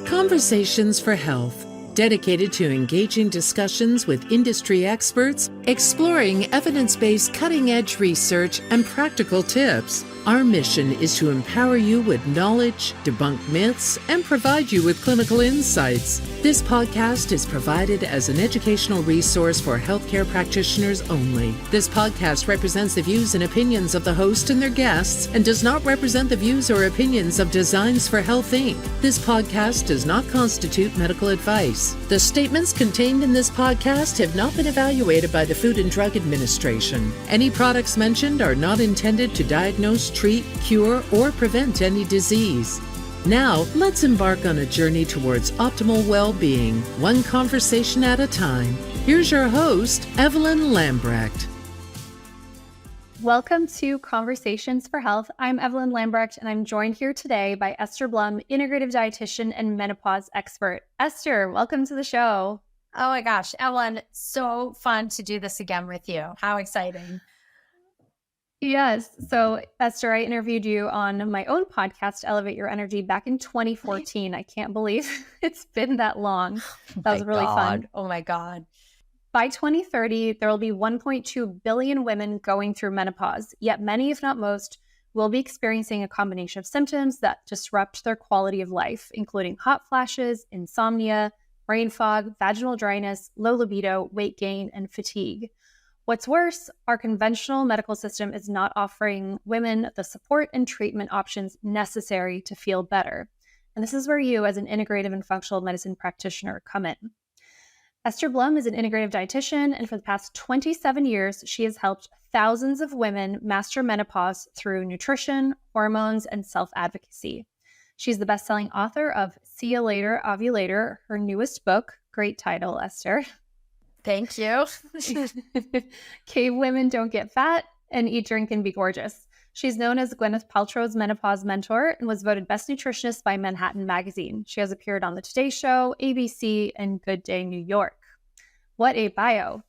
Conversations for Health, dedicated to engaging discussions with industry experts, exploring evidence-based cutting-edge research and practical tips. Our mission is to empower you with knowledge, debunk myths, and provide you with clinical insights. This podcast is provided as an educational resource for healthcare practitioners only. This podcast represents the views and opinions of the host and their guests and does not represent the views or opinions of Designs for Health, Inc. This podcast does not constitute medical advice. The statements contained in this podcast have not been evaluated by the Food and Drug Administration. Any products mentioned are not intended to diagnose, treat, cure, or prevent any disease. Now, let's embark on a journey towards optimal well-being, one conversation at a time. Here's your host, Evelyn Lambrecht. Welcome to Conversations for Health. I'm Evelyn Lambrecht, and I'm joined here today by Esther Blum, integrative dietitian and menopause expert. Esther, welcome to the show. Oh my gosh, Evelyn, so fun to do this again with you. How exciting. Yes. So, Esther, I interviewed you on my own podcast, Elevate Your Energy, back in 2014. I can't believe it's been that long. That was really fun. Oh my God. By 2030, there will be 1.2 billion women going through menopause, yet many, if not most, will be experiencing a combination of symptoms that disrupt their quality of life, including hot flashes, insomnia, brain fog, vaginal dryness, low libido, weight gain, and fatigue. What's worse, our conventional medical system is not offering women the support and treatment options necessary to feel better. And this is where you, as an integrative and functional medicine practitioner, come in. Esther Blum is an integrative dietitian, and for the past 27 years, she has helped thousands of women master menopause through nutrition, hormones, and self-advocacy. She's the best-selling author of See You Later, Ovulator, her newest book. Great title, Esther. Thank you. Cave Women Don't Get Fat, and Eat, Drink, and Be Gorgeous. She's known as Gwyneth Paltrow's menopause mentor and was voted best nutritionist by Manhattan Magazine. She has appeared on The Today Show, ABC, and Good Day New York. What a bio.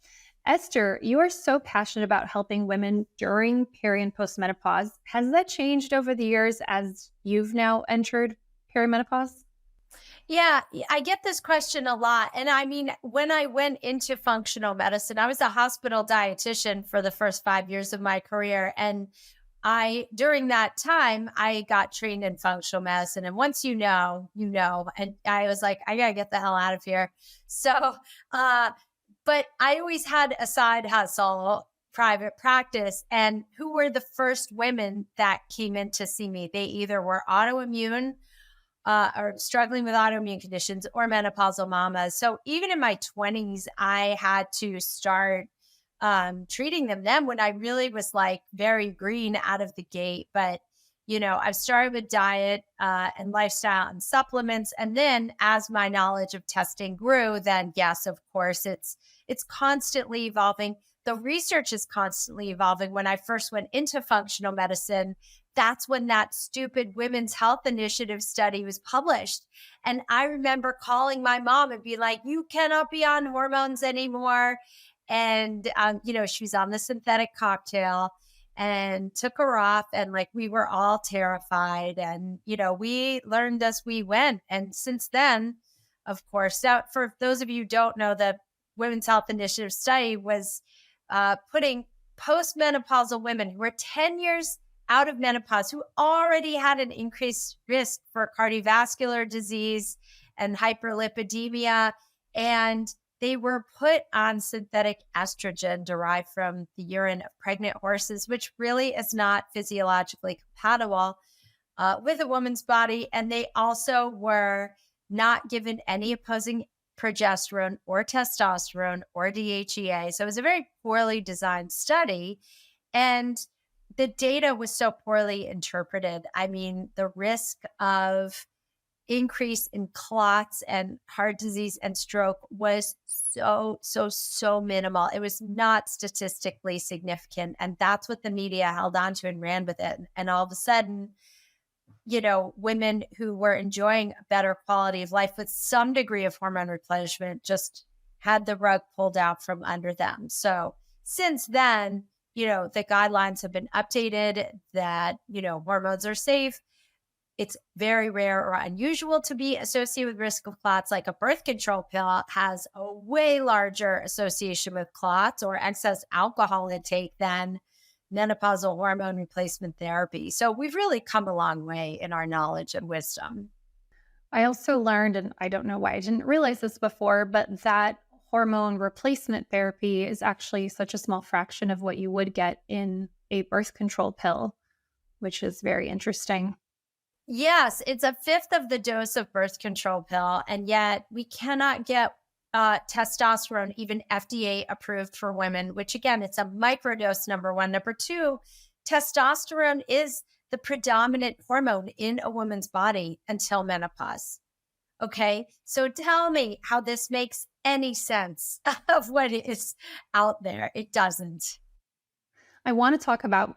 Esther, you are so passionate about helping women during peri and postmenopause. Has that changed over the years as you've now entered perimenopause? Yeah, I get this question a lot. And I mean, when I went into functional medicine, I was a hospital dietitian for the first 5 years of my career. And during that time, I got trained in functional medicine. And once you know. And I was like, I got to get the hell out of here. So, but I always had a side hustle, private practice. And who were the first women that came in to see me? They either were autoimmune or struggling with autoimmune conditions or menopausal mamas. So even in my 20s, I had to start treating them then when I really was like very green out of the gate. But, you know, I've started with diet and lifestyle and supplements. And then as my knowledge of testing grew, then yes, of course, it's constantly evolving. The research is constantly evolving. When I first went into functional medicine, that's when that stupid Women's Health Initiative study was published. And I remember calling my mom and be like, you cannot be on hormones anymore. And, she was on the synthetic cocktail and took her off. And like, we were all terrified. And, we learned as we went. And since then, of course, for those of you who don't know, the Women's Health Initiative study was putting postmenopausal women who were 10 years out of menopause, who already had an increased risk for cardiovascular disease and hyperlipidemia. And they were put on synthetic estrogen derived from the urine of pregnant horses, which really is not physiologically compatible with a woman's body. And they also were not given any opposing progesterone or testosterone or DHEA. So it was a very poorly designed study. And the data was so poorly interpreted. I mean, the risk of increase in clots and heart disease and stroke was so minimal. It was not statistically significant. And that's what the media held on to and ran with it. And all of a sudden, women who were enjoying a better quality of life with some degree of hormone replenishment just had the rug pulled out from under them. So since then, the guidelines have been updated that, hormones are safe. It's very rare or unusual to be associated with risk of clots. Like a birth control pill has a way larger association with clots or excess alcohol intake than menopausal hormone replacement therapy. So we've really come a long way in our knowledge and wisdom. I also learned, and I don't know why I didn't realize this before, but that hormone replacement therapy is actually such a small fraction of what you would get in a birth control pill, which is very interesting. Yes, it's a fifth of the dose of birth control pill, and yet we cannot get testosterone even FDA approved for women, which again, it's a microdose, number one. Number two, testosterone is the predominant hormone in a woman's body until menopause. Okay, so tell me how this makes any sense of what is out there. It doesn't. I want to talk about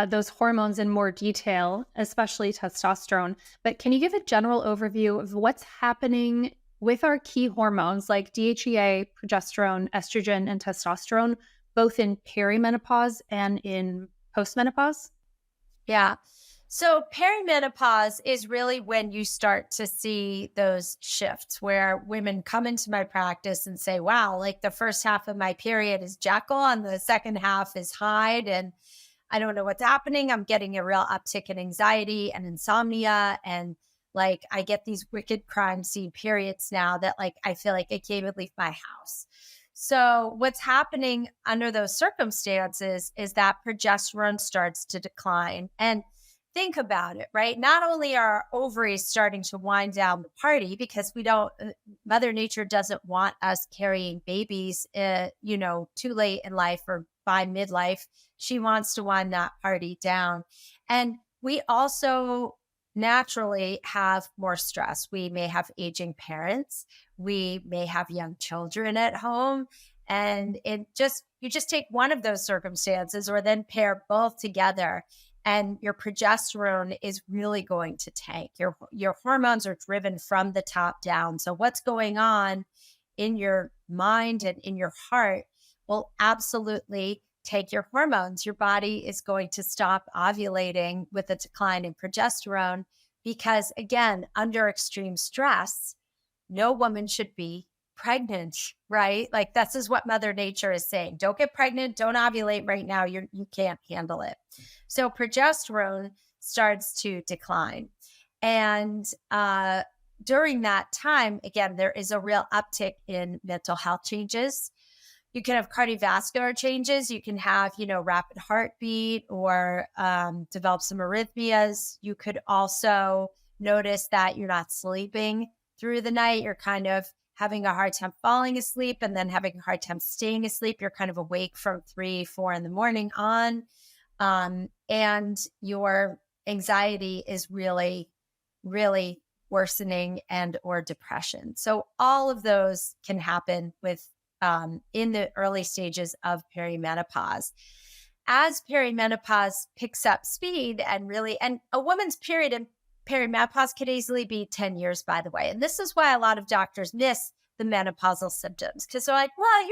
those hormones in more detail, especially testosterone. But can you give a general overview of what's happening with our key hormones like DHEA, progesterone, estrogen, and testosterone, both in perimenopause and in postmenopause? Yeah. So perimenopause is really when you start to see those shifts where women come into my practice and say, wow, like the first half of my period is Jekyll and the second half is Hyde. And I don't know what's happening. I'm getting a real uptick in anxiety and insomnia. And like, I get these wicked crime scene periods now that like, I feel like I can't even leave my house. So what's happening under those circumstances is that progesterone starts to decline. And think about it, right? Not only are our ovaries starting to wind down the party because Mother Nature doesn't want us carrying babies, too late in life or by midlife. She wants to wind that party down. And we also naturally have more stress. We may have aging parents. We may have young children at home. And you just take one of those circumstances or then pair both together and your progesterone is really going to tank. Your hormones are driven from the top down. So what's going on in your mind and in your heart will absolutely take your hormones. Your body is going to stop ovulating with a decline in progesterone because, again, under extreme stress, no woman should be pregnant, right? Like this is what Mother Nature is saying. Don't get pregnant. Don't ovulate right now. You can't handle it. So progesterone starts to decline. And during that time, again, there is a real uptick in mental health changes. You can have cardiovascular changes. You can have, rapid heartbeat or develop some arrhythmias. You could also notice that you're not sleeping through the night. You're kind of having a hard time falling asleep and then having a hard time staying asleep. You're kind of awake from 3, 4 in the morning on. And your anxiety is really, really worsening and or depression. So all of those can happen with in the early stages of perimenopause. As perimenopause picks up speed and a woman's period in perimenopause could easily be 10 years, by the way. And this is why a lot of doctors miss the menopausal symptoms because they're like, well,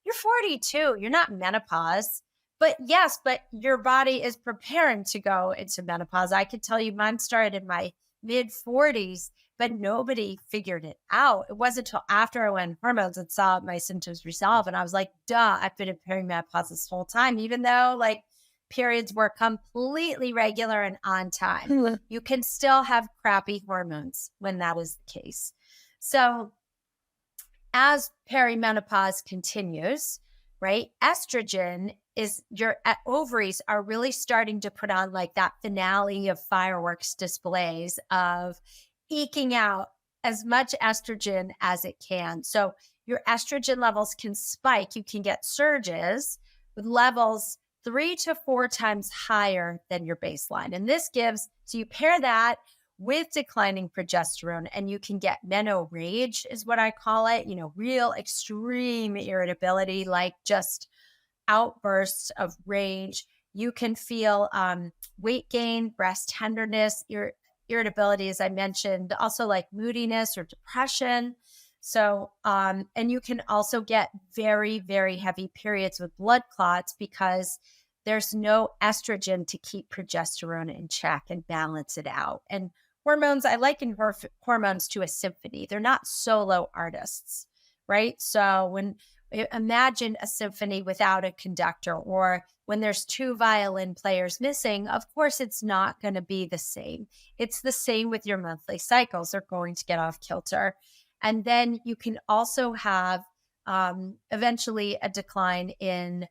you're 42, you're not menopause. But yes, but your body is preparing to go into menopause. I could tell you mine started in my mid 40s, but nobody figured it out. It wasn't until after I went hormones and saw my symptoms resolve. And I was like, duh, I've been in perimenopause this whole time, even though like periods were completely regular and on time. You can still have crappy hormones when that is the case. So as perimenopause continues, right, estrogen is your ovaries are really starting to put on like that finale of fireworks displays of eking out as much estrogen as it can. So your estrogen levels can spike. You can get surges with levels 3 to 4 times higher than your baseline. And so you pair that with declining progesterone and you can get meno rage is what I call it, real extreme irritability, like just outbursts of rage. You can feel weight gain, breast tenderness, irritability, as I mentioned, also like moodiness or depression. So, and you can also get very, very heavy periods with blood clots because there's no estrogen to keep progesterone in check and balance it out. And hormones, I liken hormones to a symphony. They're not solo artists, right? So imagine a symphony without a conductor, or when there's two violin players missing, of course, it's not going to be the same. It's the same with your monthly cycles. They're going to get off kilter. And then you can also have eventually a decline in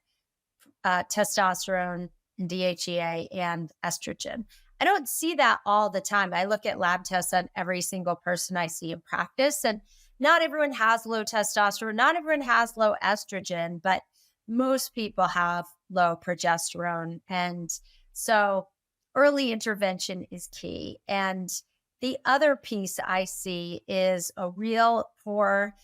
testosterone, DHEA, and estrogen. I don't see that all the time. I look at lab tests on every single person I see in practice, and not everyone has low testosterone, not everyone has low estrogen, but most people have low progesterone. And so early intervention is key. And the other piece I see is a real poor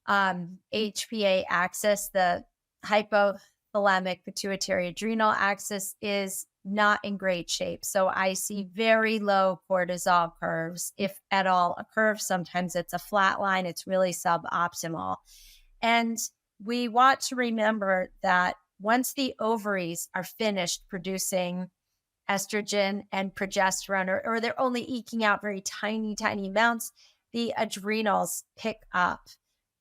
HPA axis. The hypothalamic pituitary adrenal axis is not in great shape. So I see very low cortisol curves, if at all a curve. Sometimes it's a flat line. It's really suboptimal. And we want to remember that once the ovaries are finished producing estrogen and progesterone, or they're only eking out very tiny, tiny amounts, the adrenals pick up.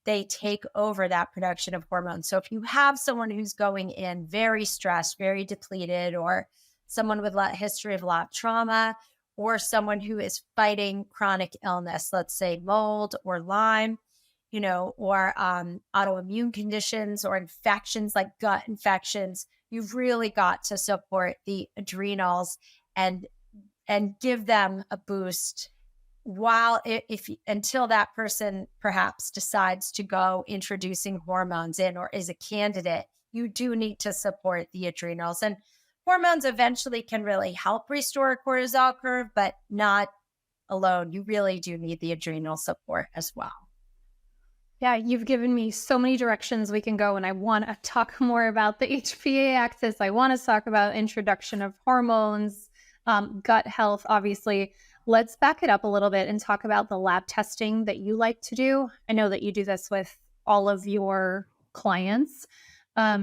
They take over that production of hormones. So if you have someone who's going in very stressed, very depleted, or someone with a history of a lot of trauma, or someone who is fighting chronic illness, let's say mold or Lyme, or autoimmune conditions or infections like gut infections, you've really got to support the adrenals and give them a boost until that person perhaps decides to go introducing hormones in or is a candidate. You do need to support the adrenals, and hormones eventually can really help restore a cortisol curve, but not alone. You really do need the adrenal support as well. Yeah, you've given me so many directions we can go, and I want to talk more about the HPA axis. I want to talk about introduction of hormones, gut health, obviously. Let's back it up a little bit and talk about the lab testing that you like to do. I know that you do this with all of your clients.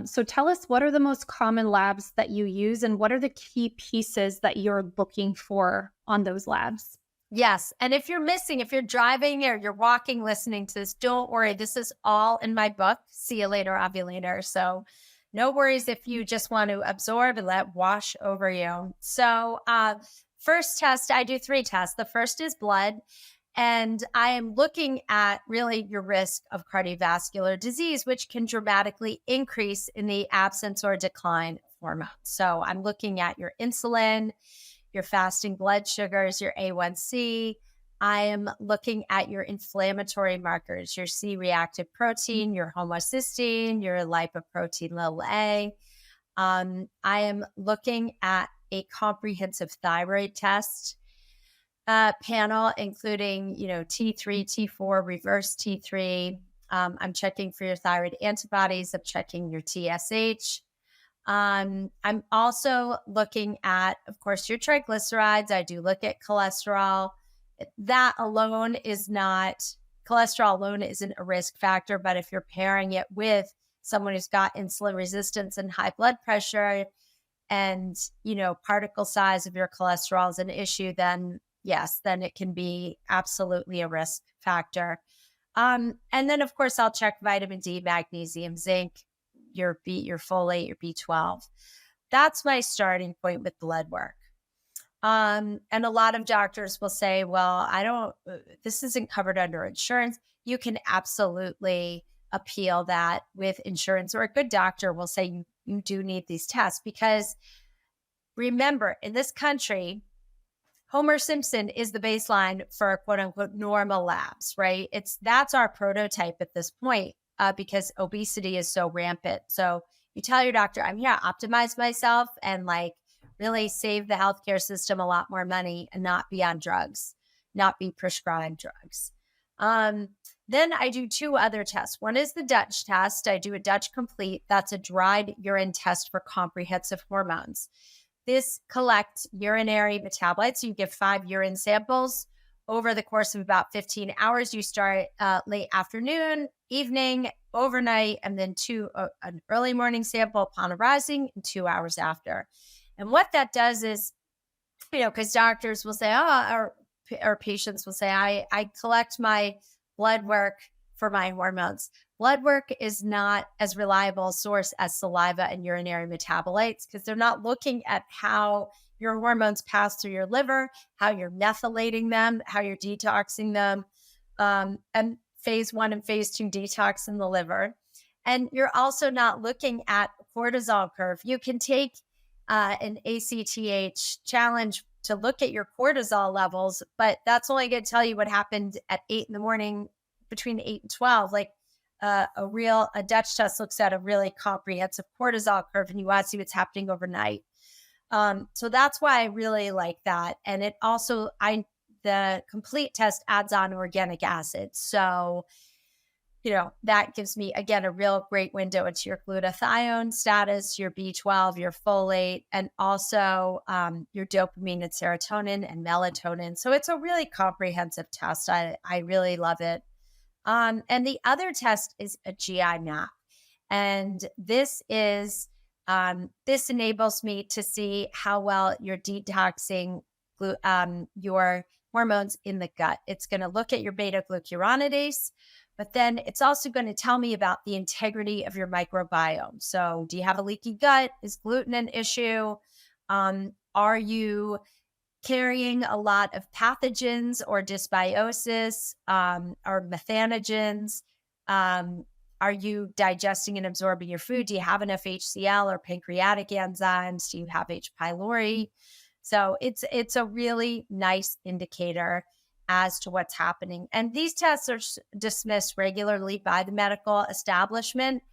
So tell us, what are the most common labs that you use, and what are the key pieces that you're looking for on those labs? Yes. And if you're driving or you're walking, listening to this, don't worry. This is all in my book, See You Later, Ovulator. So no worries if you just want to absorb and let wash over you. So first test, I do 3 tests. The first is blood. And I am looking at really your risk of cardiovascular disease, which can dramatically increase in the absence or decline of hormones. So I'm looking at your insulin, your fasting blood sugars, your A1C. I am looking at your inflammatory markers, your C-reactive protein, your homocysteine, your lipoprotein(a). I am looking at a comprehensive thyroid test panel, including, T3, T4, reverse T3. I'm checking for your thyroid antibodies. I'm checking your TSH. I'm also looking at, of course, your triglycerides. I do look at cholesterol. Cholesterol alone isn't a risk factor, but if you're pairing it with someone who's got insulin resistance and high blood pressure, and, particle size of your cholesterol is an issue, then yes, then it can be absolutely a risk factor. And then, of course, I'll check vitamin D, magnesium, zinc, your folate, your B12. That's my starting point with blood work. And a lot of doctors will say, well, this isn't covered under insurance. You can absolutely appeal that with insurance, or a good doctor will say you do need these tests, because remember, in this country, Homer Simpson is the baseline for quote unquote normal labs, right? That's our prototype at this point, because obesity is so rampant. So you tell your doctor, I'm here to optimize myself and really save the healthcare system a lot more money and not be on drugs, not be prescribed drugs. Then I do 2 other tests. One is the Dutch test. I do a Dutch Complete. That's a dried urine test for comprehensive hormones. This collects urinary metabolites. So you give 5 urine samples over the course of about 15 hours. You start late afternoon, evening, overnight, and then an early morning sample upon arising and 2 hours after. And what that does is, because doctors will say, or patients will say, I collect my blood work for my hormones. Blood work is not as reliable a source as saliva and urinary metabolites, because they're not looking at how your hormones pass through your liver, how you're methylating them, how you're detoxing them, and phase 1 and phase 2 detox in the liver. And you're also not looking at cortisol curve. You can take an ACTH challenge to look at your cortisol levels, but that's only going to tell you what happened at 8 in the morning between 8 and 12. Like a Dutch test looks at a really comprehensive cortisol curve, and you want to see what's happening overnight. So that's why I really like that. And it also, the complete test adds on organic acid. So, that gives me, again, a real great window into your glutathione status, your B12, your folate, and also your dopamine and serotonin and melatonin. So it's a really comprehensive test. I really love it. And the other test is a GI map. And this enables me to see how well you're detoxing your hormones in the gut. It's going to look at your beta-glucuronidase, but then it's also going to tell me about the integrity of your microbiome. So do you have a leaky gut? Is gluten an issue? Are you carrying a lot of pathogens or dysbiosis or methanogens? Are you digesting and absorbing your food? Do you have enough HCl or pancreatic enzymes? Do you have H. pylori? So it's a really nice indicator as to what's happening. And these tests are dismissed regularly by the medical establishment.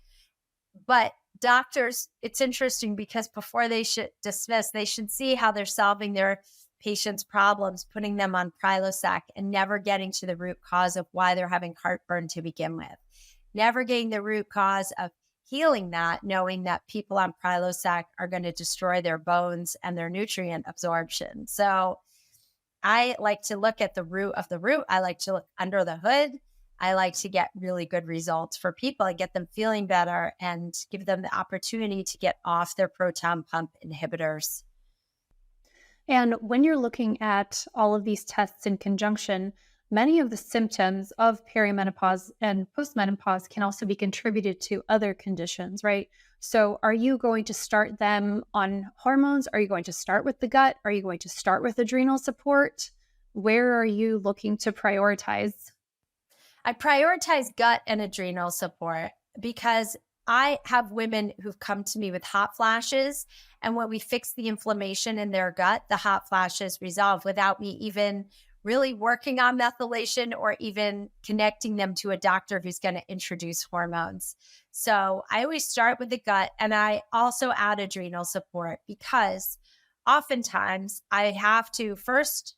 But doctors, it's interesting because before they should dismiss, they should see how they're solving their patients' problems, putting them on Prilosec and never getting to the root cause of why they're having heartburn to begin with. Never getting the root cause of healing that, knowing that people on Prilosec are going to destroy their bones and their nutrient absorption. So I like to look at the root of the root. I like to look under the hood. I like to get really good results for people and get them feeling better and give them the opportunity to get off their proton pump inhibitors. And when you're looking at all of these tests in conjunction, many of the symptoms of perimenopause and postmenopause can also be contributed to other conditions, right? So are you going to start them on hormones? Are you going to start with the gut? Are you going to start with adrenal support? Where are you looking to prioritize? I prioritize gut and adrenal support because I have women who've come to me with hot flashes. And when we fix the inflammation in their gut, the hot flashes resolve without me even really working on methylation or even connecting them to a doctor who's going to introduce hormones. So I always start with the gut, and I also add adrenal support because oftentimes I have to first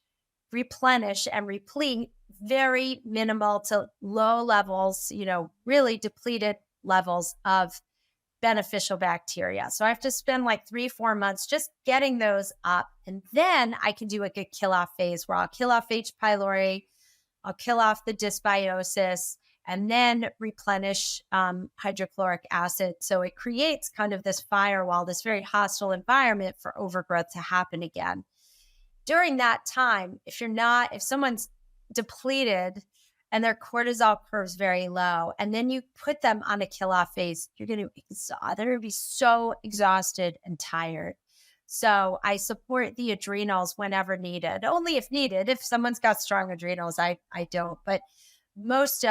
replenish and replete very minimal to low levels, really depleted levels of beneficial bacteria. So I have to spend like 3-4 months just getting those up. And then I can do a good kill off phase where I'll kill off H. pylori, I'll kill off the dysbiosis, and then replenish hydrochloric acid. So it creates kind of this firewall, this very hostile environment for overgrowth to happen again. During that time, if someone's depleted and their cortisol curve's very low, and then you put them on a kill-off phase, they're going to be so exhausted and tired. So I support the adrenals whenever needed, only if needed. If someone's got strong adrenals, I don't. But most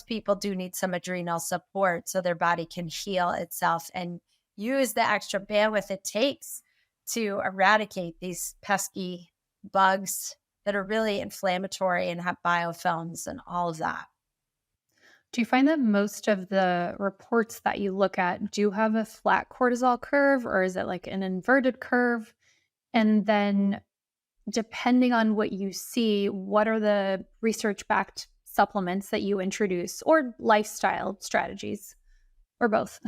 people do need some adrenal support so their body can heal itself and use the extra bandwidth it takes to eradicate these pesky bugs that are really inflammatory and have biofilms and all of that. Do you find that most of the reports that you look at do have a flat cortisol curve, or is it like an inverted curve? And then depending on what you see, what are the research-backed supplements that you introduce or lifestyle strategies, or both?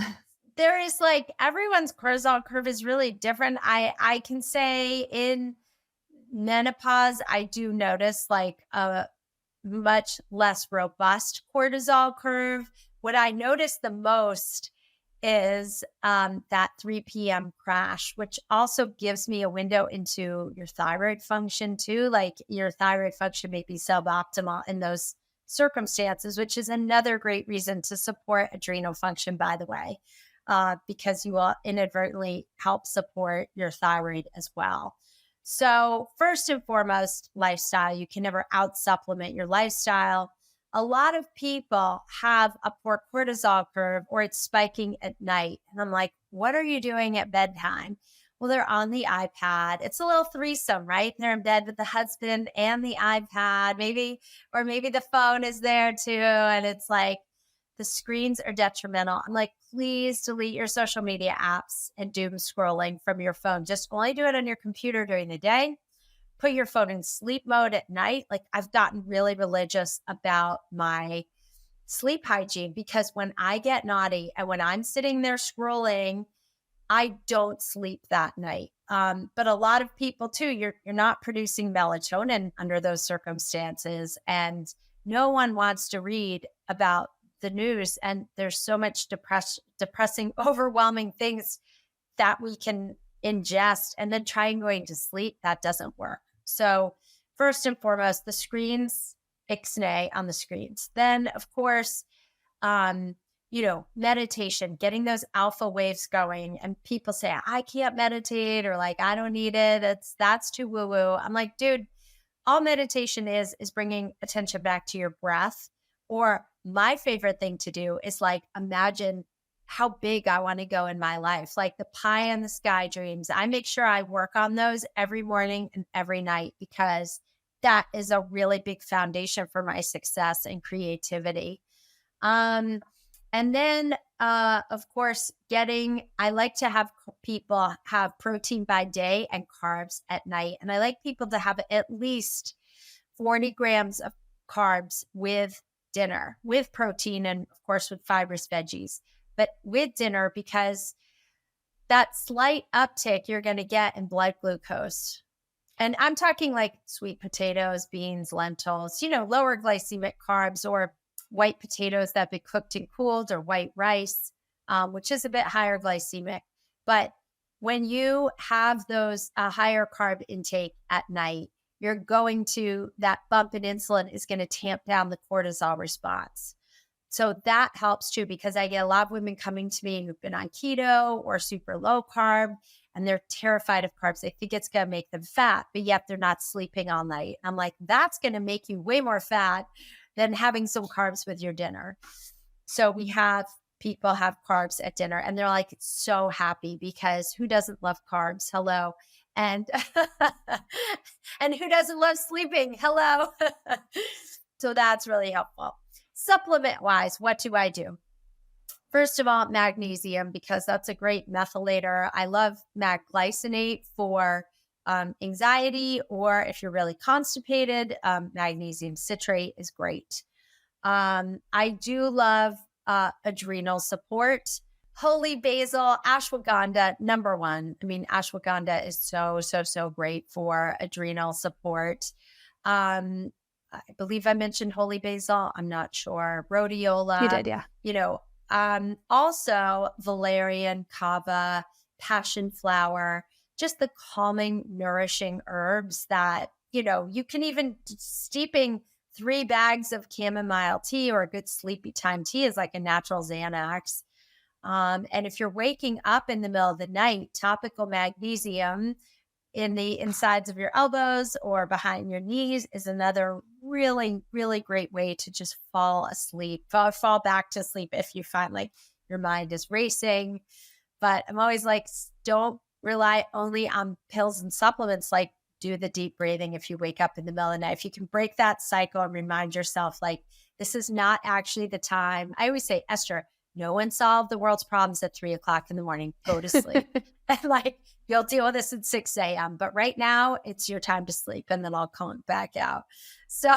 There is everyone's cortisol curve is really different. I can say in menopause, I do notice like a much less robust cortisol curve. What I notice the most is that 3 p.m. crash, which also gives me a window into your thyroid function too. Like your thyroid function may be suboptimal in those circumstances, which is another great reason to support adrenal function, by the way, because you will inadvertently help support your thyroid as well. So first and foremost, lifestyle. You can never out supplement your lifestyle. A lot of people have a poor cortisol curve or it's spiking at night. And I'm like, what are you doing at bedtime? Well, they're on the iPad. It's a little threesome, right? They're in bed with the husband and the iPad, maybe, or maybe the phone is there too. And it's like the screens are detrimental. I'm like, please delete your social media apps and doom scrolling from your phone. Just only do it on your computer during the day. Put your phone in sleep mode at night. Like I've gotten really religious about my sleep hygiene because when I get naughty and when I'm sitting there scrolling, I don't sleep that night. But a lot of people too, you're not producing melatonin under those circumstances. And no one wants to read about the news. And there's so much depressing, overwhelming things that we can ingest and then trying going to sleep. That doesn't work. So first and foremost, the screens, ixnay on the screens. Then of course, meditation, getting those alpha waves going. And people say, I can't meditate or like, I don't need it. That's too woo woo. I'm like, dude, all meditation is bringing attention back to your breath. Or my favorite thing to do is like, imagine how big I want to go in my life, like the pie in the sky dreams. I make sure I work on those every morning and every night because that is a really big foundation for my success and creativity. And then, of course, I like to have people have protein by day and carbs at night. And I like people to have at least 40 grams of carbs with dinner, with protein, and of course, with fibrous veggies, but with dinner, because that slight uptick you're going to get in blood glucose. And I'm talking like sweet potatoes, beans, lentils, lower glycemic carbs, or white potatoes that have been cooked and cooled, or white rice, which is a bit higher glycemic. But when you have those higher carb intake at night, that bump in insulin is going to tamp down the cortisol response. So that helps too, because I get a lot of women coming to me who've been on keto or super low carb, and they're terrified of carbs. They think it's going to make them fat, but yet they're not sleeping all night. I'm like, that's going to make you way more fat than having some carbs with your dinner. So we have people have carbs at dinner and they're like so happy, because who doesn't love carbs? Hello. And and who doesn't love sleeping? Hello. So that's really helpful. Supplement wise, what do I do? First of all, magnesium, because that's a great methylator. I love magglycinate for anxiety, or if you're really constipated, magnesium citrate is great. I do love adrenal support. Holy basil, ashwagandha, number one. I mean, ashwagandha is so great for adrenal support. I believe I mentioned holy basil. I'm not sure. Rhodiola. You did, yeah. Also valerian, kava, passion flower, just the calming, nourishing herbs that, you can even steeping 3 bags of chamomile tea or a good sleepy time tea is like a natural Xanax. And if you're waking up in the middle of the night, topical magnesium in the insides of your elbows or behind your knees is another really, really great way to just fall asleep, fall back to sleep if you find like your mind is racing. But I'm always like, don't rely only on pills and supplements. Like, do the deep breathing if you wake up in the middle of the night. If you can break that cycle and remind yourself, like, this is not actually the time. I always say, Esther, no one solved the world's problems at 3 o'clock in the morning. Go to sleep. And like, you'll deal with this at 6 a.m. But right now, it's your time to sleep, and then I'll come back out. So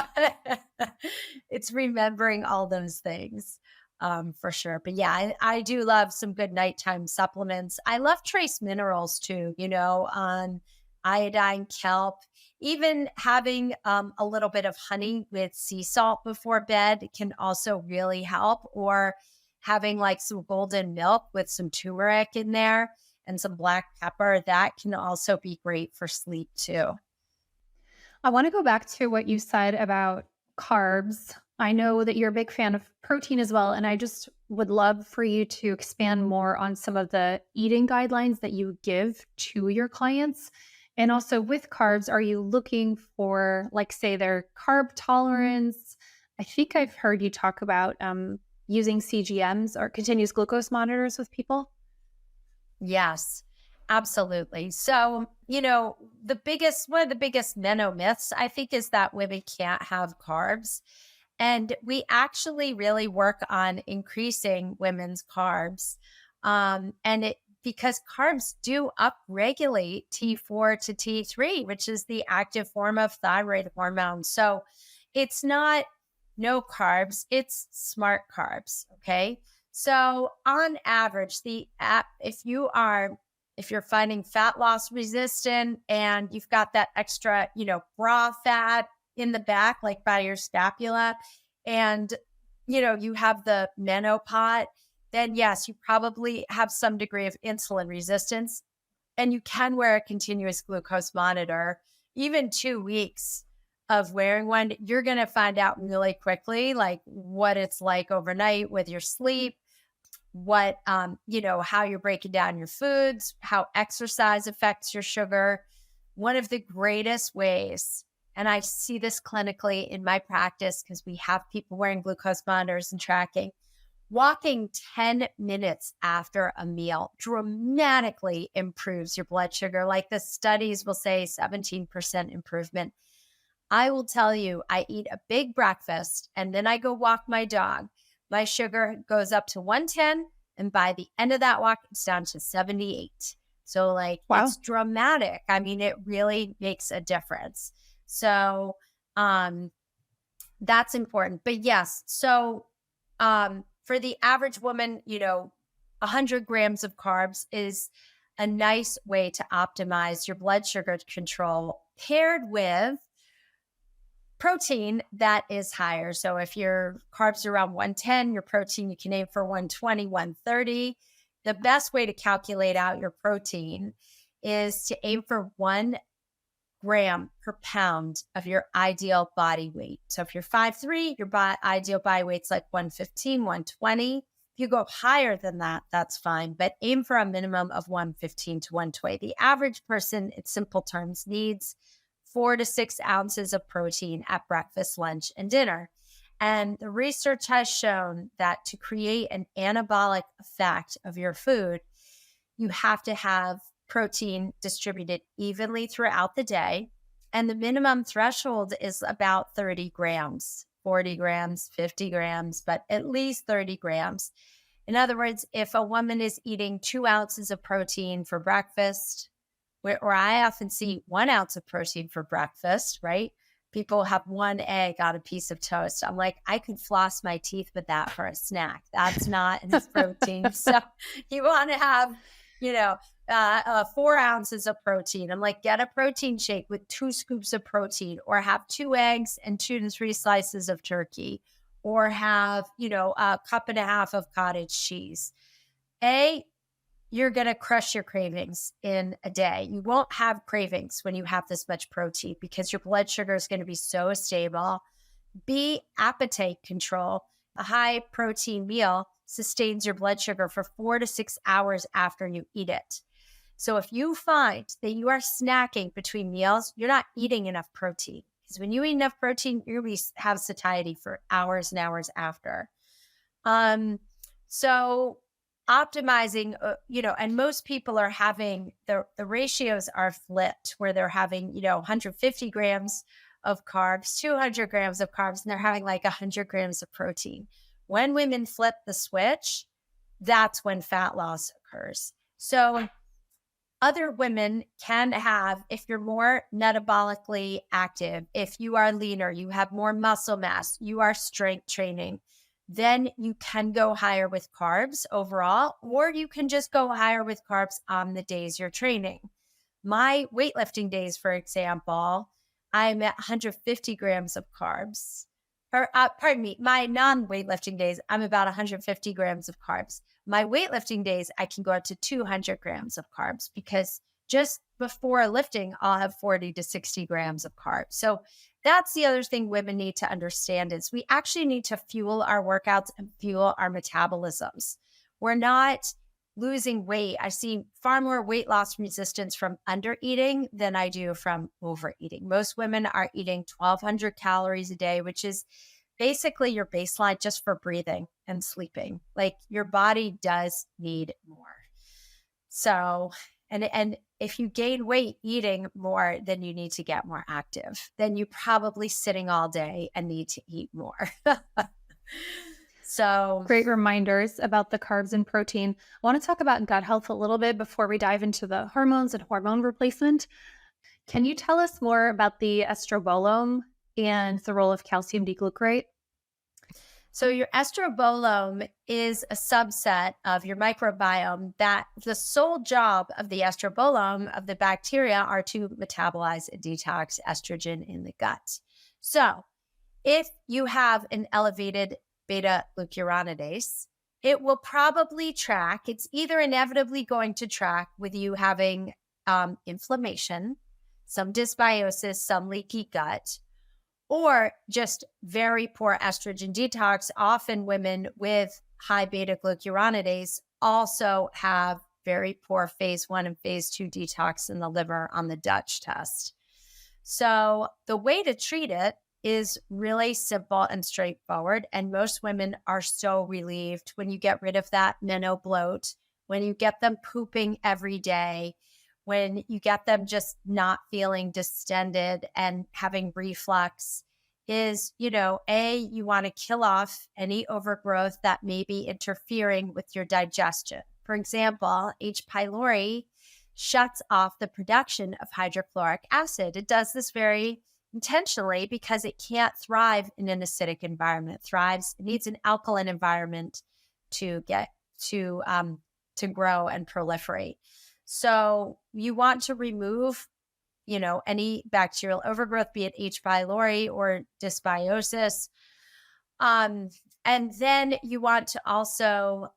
it's remembering all those things for sure. But yeah, I do love some good nighttime supplements. I love trace minerals too, iodine, kelp, even having a little bit of honey with sea salt before bed can also really help, or having like some golden milk with some turmeric in there and some black pepper. That can also be great for sleep too. I want to go back to what you said about carbs. I know that you're a big fan of protein as well, and I just would love for you to expand more on some of the eating guidelines that you give to your clients. And also with carbs, are you looking for, like, say, their carb tolerance? I think I've heard you talk about using CGMs or continuous glucose monitors with people. Yes, absolutely. So, one of the biggest meno myths, I think, is that women can't have carbs. And we actually really work on increasing women's carbs. Because carbs do upregulate T4 to T3, which is the active form of thyroid hormone. So it's not no carbs, it's smart carbs. Okay. So on average, if you're finding fat loss resistant and you've got that extra, bra fat in the back, like by your scapula, and you have the menopause, then yes, you probably have some degree of insulin resistance, and you can wear a continuous glucose monitor. Even 2 weeks of wearing one, you're going to find out really quickly, like what it's like overnight with your sleep, what, how you're breaking down your foods, how exercise affects your sugar. One of the greatest ways, and I see this clinically in my practice because we have people wearing glucose monitors and tracking, walking 10 minutes after a meal dramatically improves your blood sugar. Like the studies will say 17% improvement. I will tell you, I eat a big breakfast and then I go walk my dog. My sugar goes up to 110. And by the end of that walk, it's down to 78. So Wow. it's dramatic. I mean, it really makes a difference. So that's important. But yes, so for the average woman, 100 grams of carbs is a nice way to optimize your blood sugar control, paired with protein that is higher. So if your carbs are around 110, your protein, you can aim for 120, 130. The best way to calculate out your protein is to aim for 1 gram per pound of your ideal body weight. So if you're 5'3", your ideal body weight's like 115, 120. If you go higher than that, that's fine, but aim for a minimum of 115 to 120. The average person, in simple terms, needs 4 to 6 ounces of protein at breakfast, lunch, and dinner. And the research has shown that to create an anabolic effect of your food, you have to have protein distributed evenly throughout the day. And the minimum threshold is about 30 grams, 40 grams, 50 grams, but at least 30 grams. In other words, if a woman is eating 2 ounces of protein for breakfast, where I often see 1 ounce of protein for breakfast, right? People have 1 egg on a piece of toast. I'm like, I could floss my teeth with that for a snack. That's not enough protein. So you want to have, 4 ounces of protein. I'm like, get a protein shake with 2 scoops of protein, or have 2 eggs and 2 to 3 slices of turkey, or have, a cup and a half of cottage cheese. You're going to crush your cravings in a day. You won't have cravings when you have this much protein because your blood sugar is going to be so stable. B, appetite control. A high protein meal sustains your blood sugar for 4 to 6 hours after you eat it. So if you find that you are snacking between meals, you're not eating enough protein. Because when you eat enough protein, you're going to have satiety for hours and hours after. So optimizing, and most people are having the ratios are flipped, where they're having, 150 grams of carbs, 200 grams of carbs, and they're having like 100 grams of protein. When women flip the switch, that's when fat loss occurs. So other women can have, if you're more metabolically active, if you are leaner, you have more muscle mass, you are strength training, then you can go higher with carbs overall, or you can just go higher with carbs on the days you're training. My weightlifting days, for example, I'm at 150 grams of carbs. Or, pardon me, my non-weightlifting days, I'm about 150 grams of carbs. My weightlifting days, I can go up to 200 grams of carbs because just before lifting, I'll have 40 to 60 grams of carbs. So that's the other thing women need to understand is we actually need to fuel our workouts and fuel our metabolisms. We're not losing weight. I see far more weight loss resistance from undereating than I do from overeating. Most women are eating 1,200 calories a day, which is basically your baseline just for breathing and sleeping. Like your body does need more. So, and if you gain weight eating more, then you need to get more active. Then you're probably sitting all day and need to eat more. So Great reminders about the carbs and protein. I want to talk about gut health a little bit before we dive into the hormones and hormone replacement. Can you tell us more about the estrobolome and the role of calcium D-glucarate? So your estrobolome is a subset of your microbiome that the sole job of the estrobolome of the bacteria are to metabolize and detox estrogen in the gut. So if you have an elevated beta glucuronidase, it will probably track, it's either inevitably going to track with you having inflammation, some dysbiosis, some leaky gut, or just very poor estrogen detox. Often women with high beta glucuronidase also have very poor phase 1 and phase 2 detox in the liver on the Dutch test. So the way to treat it is really simple and straightforward. And most women are so relieved when you get rid of that meno bloat, when you get them pooping every day, when you get them just not feeling distended and having reflux is, you want to kill off any overgrowth that may be interfering with your digestion. For example, H. pylori shuts off the production of hydrochloric acid. It does this very intentionally because it can't thrive in an acidic environment. It needs an alkaline environment to get to grow and proliferate. So you want to remove, any bacterial overgrowth, be it H. pylori or dysbiosis. And then you want to also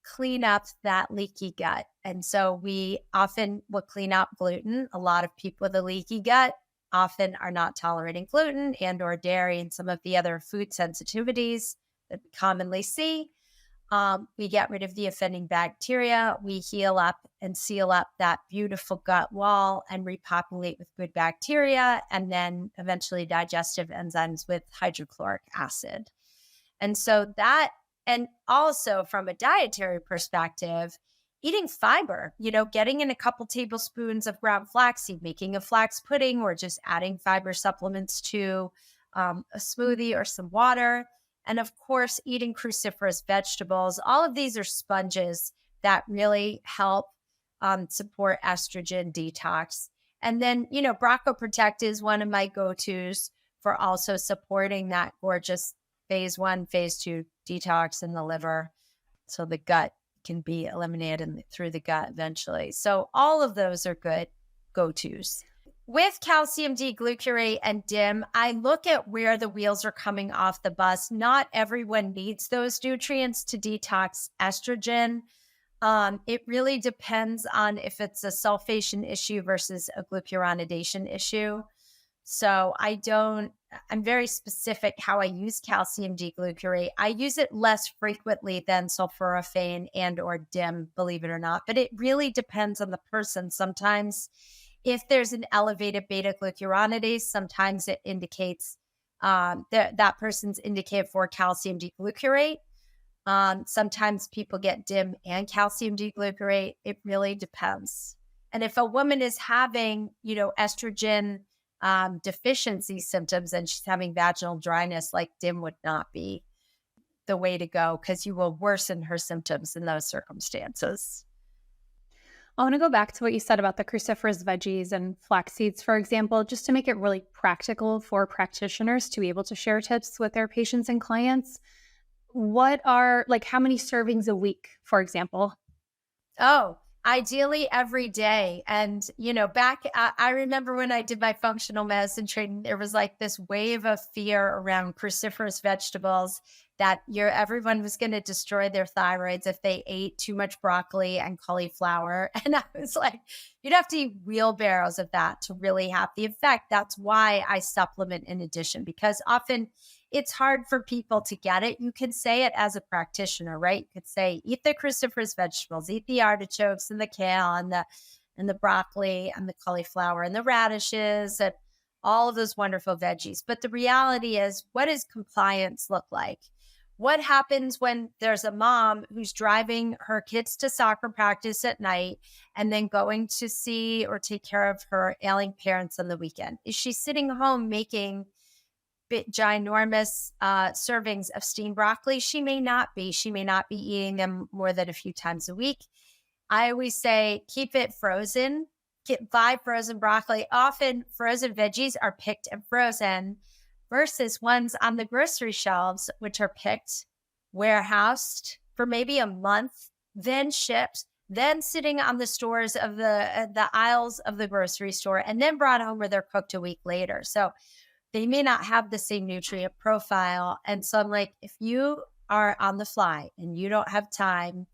clean up that leaky gut. And so we often will clean out gluten. A lot of people with a leaky gut often are not tolerating gluten and or dairy and some of the other food sensitivities that we commonly see. We get rid of the offending bacteria. We heal up and seal up that beautiful gut wall and repopulate with good bacteria and then eventually digestive enzymes with hydrochloric acid. And so that, and also from a dietary perspective, eating fiber, getting in a couple tablespoons of ground flaxseed, making a flax pudding, or just adding fiber supplements to a smoothie or some water. And of course, eating cruciferous vegetables. All of these are sponges that really help support estrogen detox. And then, Brocoprotect is one of my go-tos for also supporting that gorgeous phase 1, phase 2 detox in the liver. So the gut can be eliminated through the gut eventually. So all of those are good go-tos. With calcium D-glucarate and DIM, I look at where the wheels are coming off the bus. Not everyone needs those nutrients to detox estrogen. It really depends on if it's a sulfation issue versus a glucuronidation issue. So I'm very specific how I use calcium D-glucarate. I use it less frequently than sulforaphane and or DIM, believe it or not, but it really depends on the person. Sometimes if there's an elevated beta glucuronidase, sometimes it indicates that person's indicated for calcium D-glucarate. Sometimes people get DIM and calcium D-glucarate. It really depends. And if a woman is having, estrogen deficiency symptoms and she's having vaginal dryness, like DIM would not be the way to go because you will worsen her symptoms in those circumstances. I want to go back to what you said about the cruciferous veggies and flax seeds, for example, just to make it really practical for practitioners to be able to share tips with their patients and clients. What are, how many servings a week, for example? Oh, Ideally every day. And, I remember when I did my functional medicine training, there was like this wave of fear around cruciferous vegetables that everyone was going to destroy their thyroids if they ate too much broccoli and cauliflower. And I was like, you'd have to eat wheelbarrows of that to really have the effect. That's why I supplement in addition, because often it's hard for people to get it. You can say it as a practitioner, right? You could say, eat the cruciferous vegetables, eat the artichokes and the kale and the broccoli and the cauliflower and the radishes and all of those wonderful veggies. But the reality is, what does compliance look like? What happens when there's a mom who's driving her kids to soccer practice at night and then going to see or take care of her ailing parents on the weekend? Is she sitting home making ginormous servings of steamed broccoli? She may not be. She may not be eating them more than a few times a week. I always say, keep it frozen. Buy frozen broccoli. Often frozen veggies are picked and frozen versus ones on the grocery shelves, which are picked, warehoused for maybe a month, then shipped, then sitting on the stores of the aisles of the grocery store, and then brought home where they're cooked a week later. So they may not have the same nutrient profile. And so I'm like, if you are on the fly and you don't have time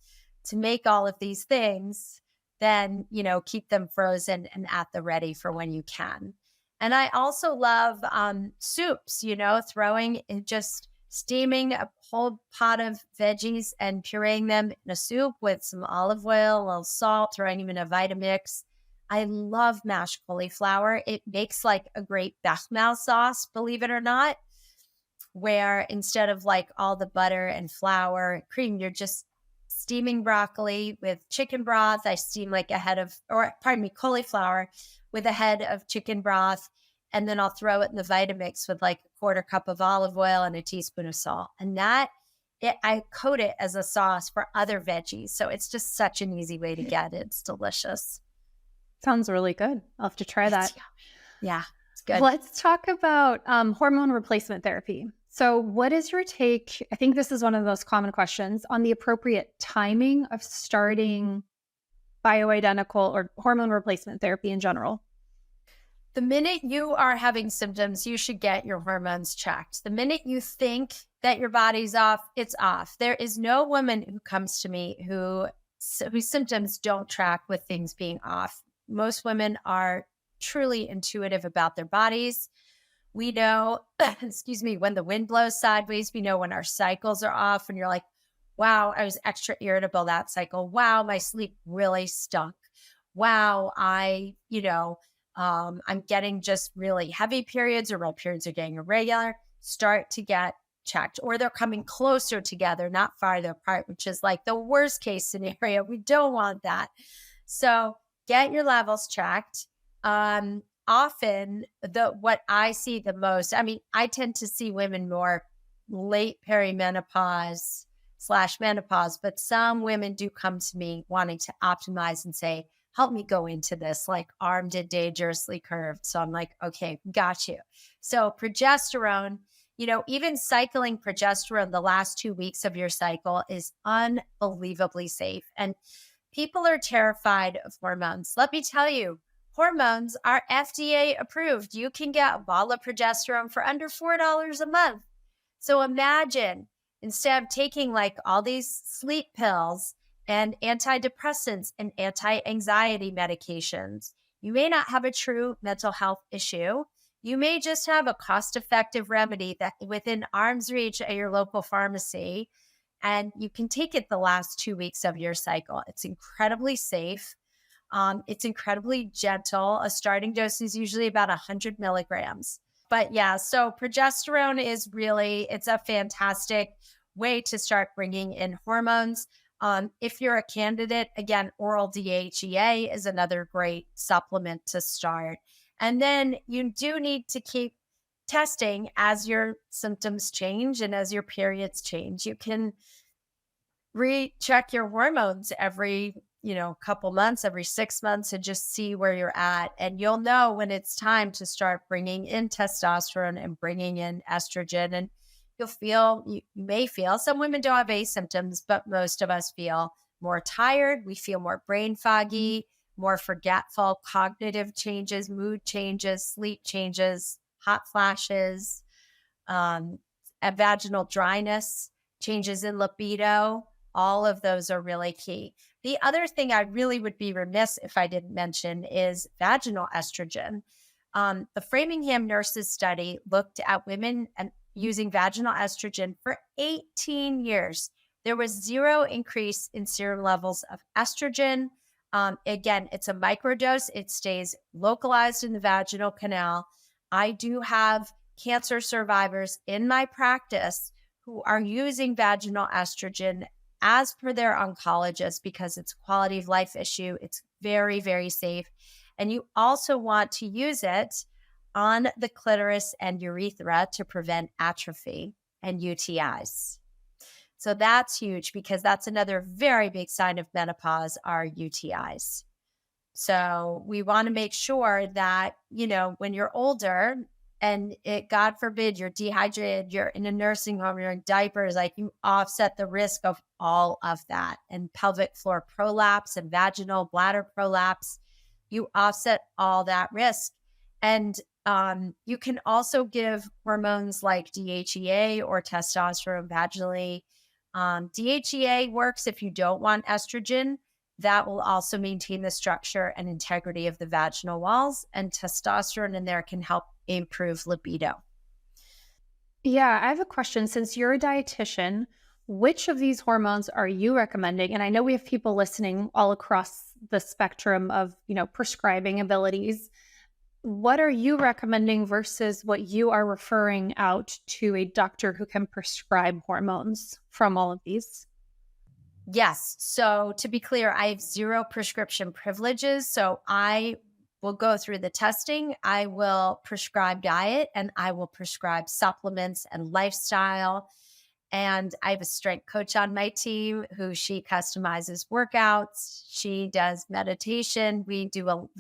to make all of these things, then, keep them frozen and at the ready for when you can. And I also love soups, throwing in, just steaming a whole pot of veggies and pureeing them in a soup with some olive oil, a little salt, throwing them in a Vitamix. I love mashed cauliflower. It makes like a great bechamel sauce, believe it or not, where instead of like all the butter and flour and cream, you're just steaming broccoli with chicken broth. I steam like cauliflower with a head of chicken broth. And then I'll throw it in the Vitamix with like a quarter cup of olive oil and a teaspoon of salt. And I coat it as a sauce for other veggies. So it's just such an easy way to get it. It's delicious. Sounds really good. I'll have to try that. Yeah, it's good. Let's talk about hormone replacement therapy. So what is your take? I think this is one of the most common questions on the appropriate timing of starting bioidentical or hormone replacement therapy in general. The minute you are having symptoms, you should get your hormones checked. The minute you think that your body's off, it's off. There is no woman who comes to me whose symptoms don't track with things being off. Most women are truly intuitive about their bodies. We know, when the wind blows sideways, we know when our cycles are off and you're like, wow, I was extra irritable that cycle. Wow, my sleep really stunk. Wow, I'm getting just really heavy periods, or my periods are getting irregular. Start to get checked, or they're coming closer together, not farther apart, which is like the worst case scenario. We don't want that. So get your levels checked. Often what I see the most, I tend to see women more late perimenopause / menopause, but some women do come to me wanting to optimize and say, help me go into this, like armed and dangerously curved. So I'm like, okay, got you. So progesterone, even cycling progesterone the last 2 weeks of your cycle is unbelievably safe. And people are terrified of hormones. Let me tell you, hormones are FDA approved. You can get a bottle of progesterone for under $4 a month. So imagine, instead of taking like all these sleep pills and antidepressants and anti-anxiety medications, you may not have a true mental health issue. You may just have a cost-effective remedy that within arm's reach at your local pharmacy, and you can take it the last 2 weeks of your cycle. It's incredibly safe. It's incredibly gentle. A starting dose is usually about 100 milligrams. But yeah, so progesterone it's a fantastic way to start bringing in hormones. If you're a candidate, again, oral DHEA is another great supplement to start. And then you do need to keep testing as your symptoms change and as your periods change. You can recheck your hormones every couple months, every 6 months, and just see where you're at. And you'll know when it's time to start bringing in testosterone and bringing in estrogen. And you may feel, some women don't have A symptoms, but most of us feel more tired. We feel more brain foggy, more forgetful, cognitive changes, mood changes, sleep changes, hot flashes, a vaginal dryness, changes in libido. All of those are really key. The other thing I really would be remiss if I didn't mention is vaginal estrogen. The Framingham Nurses study looked at women and using vaginal estrogen for 18 years. There was zero increase in serum levels of estrogen. Again, it's a microdose. It stays localized in the vaginal canal. I do have cancer survivors in my practice who are using vaginal estrogen as per their oncologist because it's a quality of life issue. It's very, very safe. And you also want to use it on the clitoris and urethra to prevent atrophy and UTIs. So that's huge because that's another very big sign of menopause are UTIs. So we want to make sure that, when you're older and God forbid, you're dehydrated, you're in a nursing home, you're in diapers, like you offset the risk of all of that. And pelvic floor prolapse and vaginal bladder prolapse, you offset all that risk. And you can also give hormones like DHEA or testosterone vaginally. DHEA works if you don't want estrogen. That will also maintain the structure and integrity of the vaginal walls, and testosterone in there can help improve libido. Yeah, I have a question. Since you're a dietitian, which of these hormones are you recommending? And I know we have people listening all across the spectrum of, prescribing abilities. What are you recommending versus what you are referring out to a doctor who can prescribe hormones from all of these? Yes. So to be clear, I have zero prescription privileges. So I will go through the testing. I will prescribe diet and I will prescribe supplements and lifestyle. And I have a strength coach on my team who she customizes workouts. She does meditation. We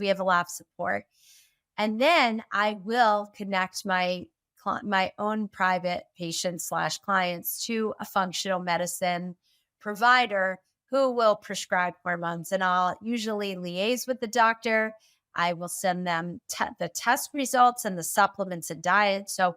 have a lot of support. And then I will connect my own private patients / clients to a functional medicine provider who will prescribe hormones. And I'll usually liaise with the doctor. I will send them the test results and the supplements and diet. So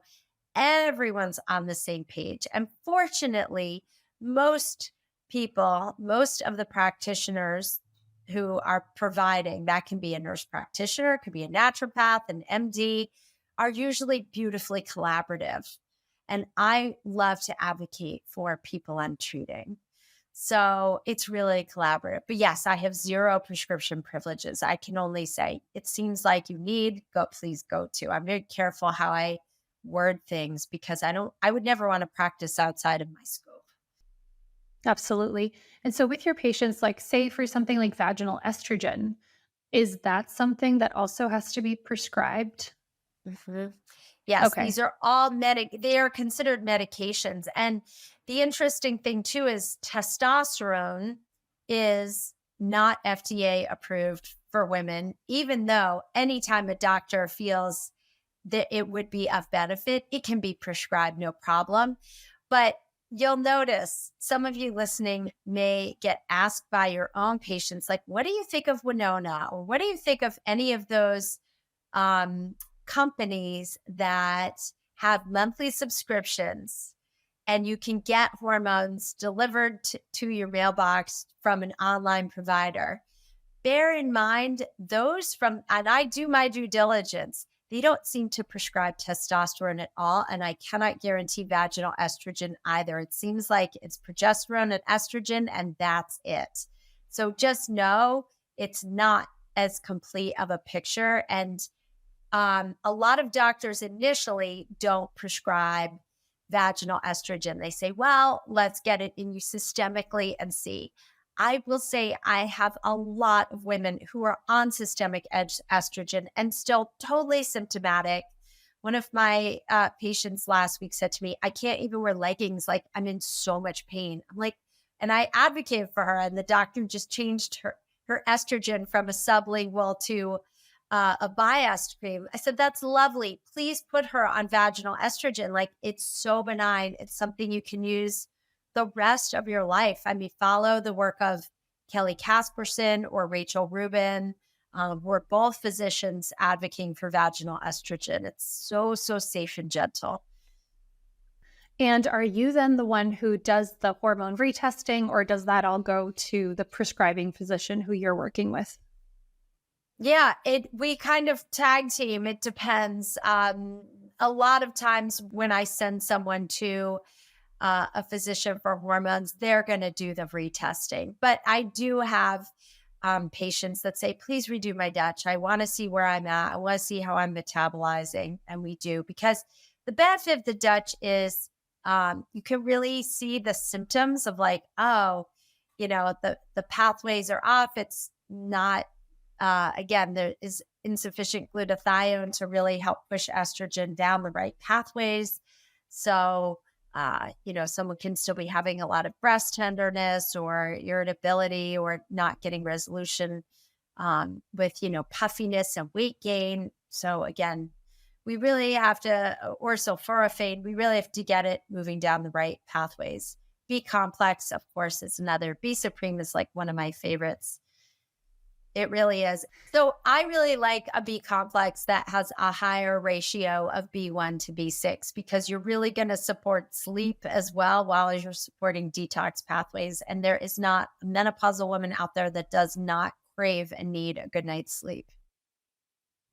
everyone's on the same page. And fortunately, most of the practitioners who are providing, that can be a nurse practitioner, could be a naturopath, an MD, are usually beautifully collaborative. And I love to advocate for people I'm treating. So it's really collaborative. But yes, I have zero prescription privileges. I can only say, it seems like you need, please go to. I'm very careful how I word things because I would never want to practice outside of my scope. Absolutely. And so with your patients, like say for something like vaginal estrogen, is that something that also has to be prescribed? Mm-hmm. Yes, Okay. these are all they are considered medications. And the interesting thing too is testosterone is not FDA approved for women, even though anytime a doctor feels that it would be of benefit, it can be prescribed, no problem. But you'll notice some of you listening may get asked by your own patients, like, what do you think of Winona? Or what do you think of any of those companies that have monthly subscriptions and you can get hormones delivered to your mailbox from an online provider? Bear in mind, and I do my due diligence, they don't seem to prescribe testosterone at all. And I cannot guarantee vaginal estrogen either. It seems like it's progesterone and estrogen, and that's it. So just know it's not as complete of a picture. And a lot of doctors initially don't prescribe vaginal estrogen. They say, well, let's get it in you systemically and see. I will say I have a lot of women who are on systemic estrogen and still totally symptomatic. One of my patients last week said to me, I can't even wear leggings. Like, I'm in so much pain. I'm like, and I advocated for her, and the doctor just changed her estrogen from a sublingual to a Biest cream. I said, that's lovely. Please put her on vaginal estrogen. Like, it's so benign. It's something you can use the rest of your life. I mean, follow the work of Kelly Casperson or Rachel Rubin. We're both physicians advocating for vaginal estrogen. It's so, so safe and gentle. And are you then the one who does the hormone retesting, or does that all go to the prescribing physician who you're working with? Yeah, we kind of tag team. It depends. A lot of times when I send someone to a physician for hormones, they're going to do the retesting. But I do have patients that say, please redo my Dutch. I want to see where I'm at. I want to see how I'm metabolizing. And we do, because the benefit of the Dutch is you can really see the symptoms of like, oh, the pathways are off. It's not, again, there is insufficient glutathione to really help push estrogen down the right pathways. So, someone can still be having a lot of breast tenderness or irritability or not getting resolution with, puffiness and weight gain. So again, we really have to, or sulforaphane, we really have to get it moving down the right pathways. B complex, of course, is another. B supreme is like one of my favorites. It really is. So I really like a B complex that has a higher ratio of B1 to B6, because you're really going to support sleep as well while you're supporting detox pathways. And there is not a menopausal woman out there that does not crave and need a good night's sleep.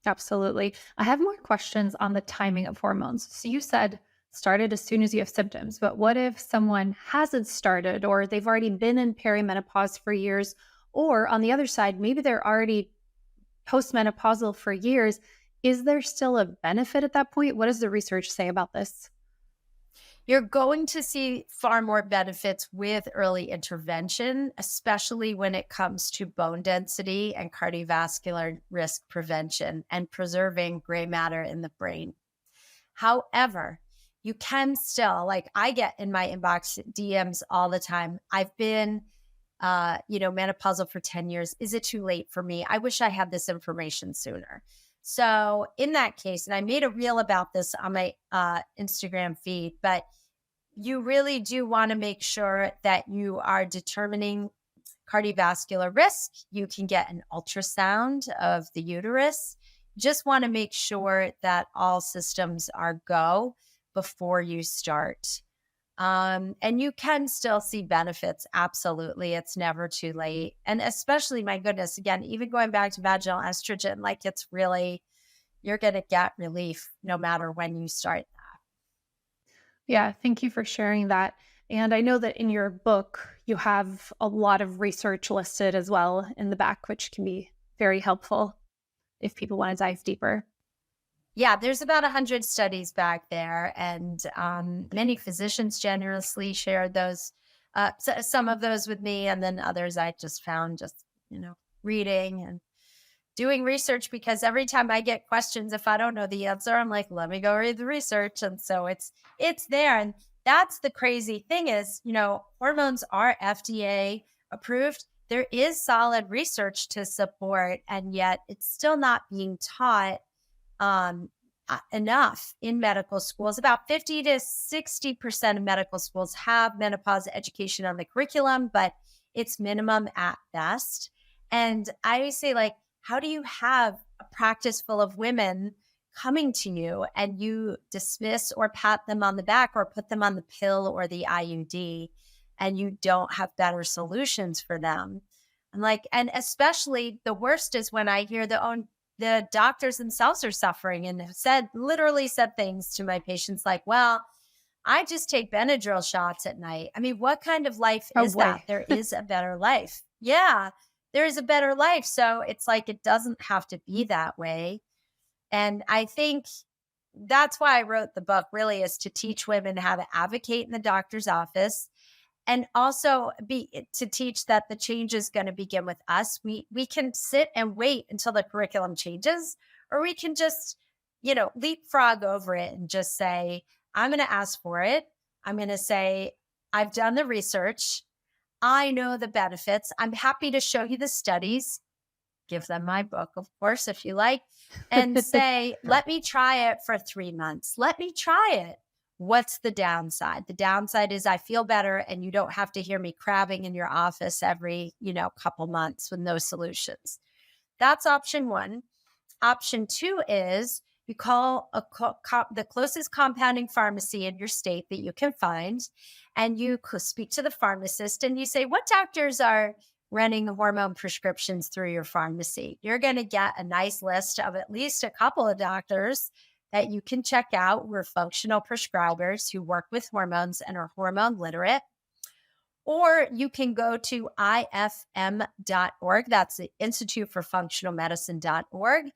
Absolutely. I have more questions on the timing of hormones. So you said started as soon as you have symptoms, but what if someone hasn't started, or they've already been in perimenopause for years? Or on the other side, maybe they're already postmenopausal for years. Is there still a benefit at that point? What does the research say about this? You're going to see far more benefits with early intervention, especially when it comes to bone density and cardiovascular risk prevention and preserving gray matter in the brain. However, you can still, like I get in my inbox DMs all the time. I've been menopausal for 10 years. Is it too late for me? I wish I had this information sooner. So in that case, and I made a reel about this on my Instagram feed, but you really do want to make sure that you are determining cardiovascular risk. You can get an ultrasound of the uterus. Just want to make sure that all systems are go before you start. And you can still see benefits. Absolutely. It's never too late. And especially, my goodness, again, even going back to vaginal estrogen, like it's really, you're going to get relief no matter when you start that. Yeah, thank you for sharing that. And I know that in your book, you have a lot of research listed as well in the back, which can be very helpful if people want to dive deeper. Yeah, there's about 100 studies back there, and many physicians generously shared those, some of those with me, and then others I just found reading and doing research, because every time I get questions, if I don't know the answer, I'm like, let me go read the research. And so it's there. And that's the crazy thing is, hormones are FDA approved. There is solid research to support, and yet it's still not being taught enough in medical schools. About 50 to 60% of medical schools have menopause education on the curriculum, but it's minimum at best. And I always say, like, how do you have a practice full of women coming to you and you dismiss or pat them on the back or put them on the pill or the IUD, and you don't have better solutions for them? I'm like, and especially the worst is when I hear the doctors themselves are suffering and have literally said things to my patients like, well, I just take Benadryl shots at night. I mean, what kind of life is that? There is a better life. Yeah, there is a better life. So it's like, it doesn't have to be that way. And I think that's why I wrote the book, really, is to teach women how to advocate in the doctor's office, and also to teach that the change is going to begin with us. We can sit and wait until the curriculum changes, or we can just, leapfrog over it and just say, I'm going to ask for it. I'm going to say, I've done the research. I know the benefits. I'm happy to show you the studies. Give them my book, of course, if you like, and say, let me try it for 3 months. Let me try it. What's the downside? The downside is I feel better and you don't have to hear me crabbing in your office every, couple months with no solutions. That's option one. Option two is you call the closest compounding pharmacy in your state that you can find, and you speak to the pharmacist and you say, what doctors are running hormone prescriptions through your pharmacy? You're going to get a nice list of at least a couple of doctors that you can check out. We're functional prescribers who work with hormones and are hormone literate. Or you can go to ifm.org. That's the Institute for Functional Medicine.org,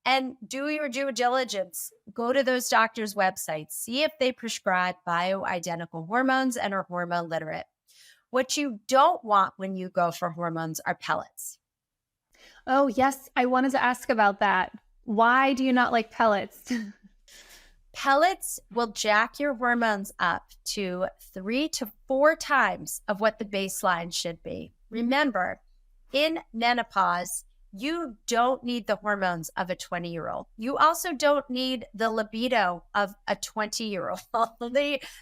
and do your due diligence. Go to those doctors' websites, see if they prescribe bioidentical hormones and are hormone literate. What you don't want when you go for hormones are pellets. Oh, yes. I wanted to ask about that. Why do you not like pellets? Pellets will jack your hormones up to 3 to 4 times of what the baseline should be. Remember, in menopause, you don't need the hormones of a 20-year-old. You also don't need the libido of a 20-year-old.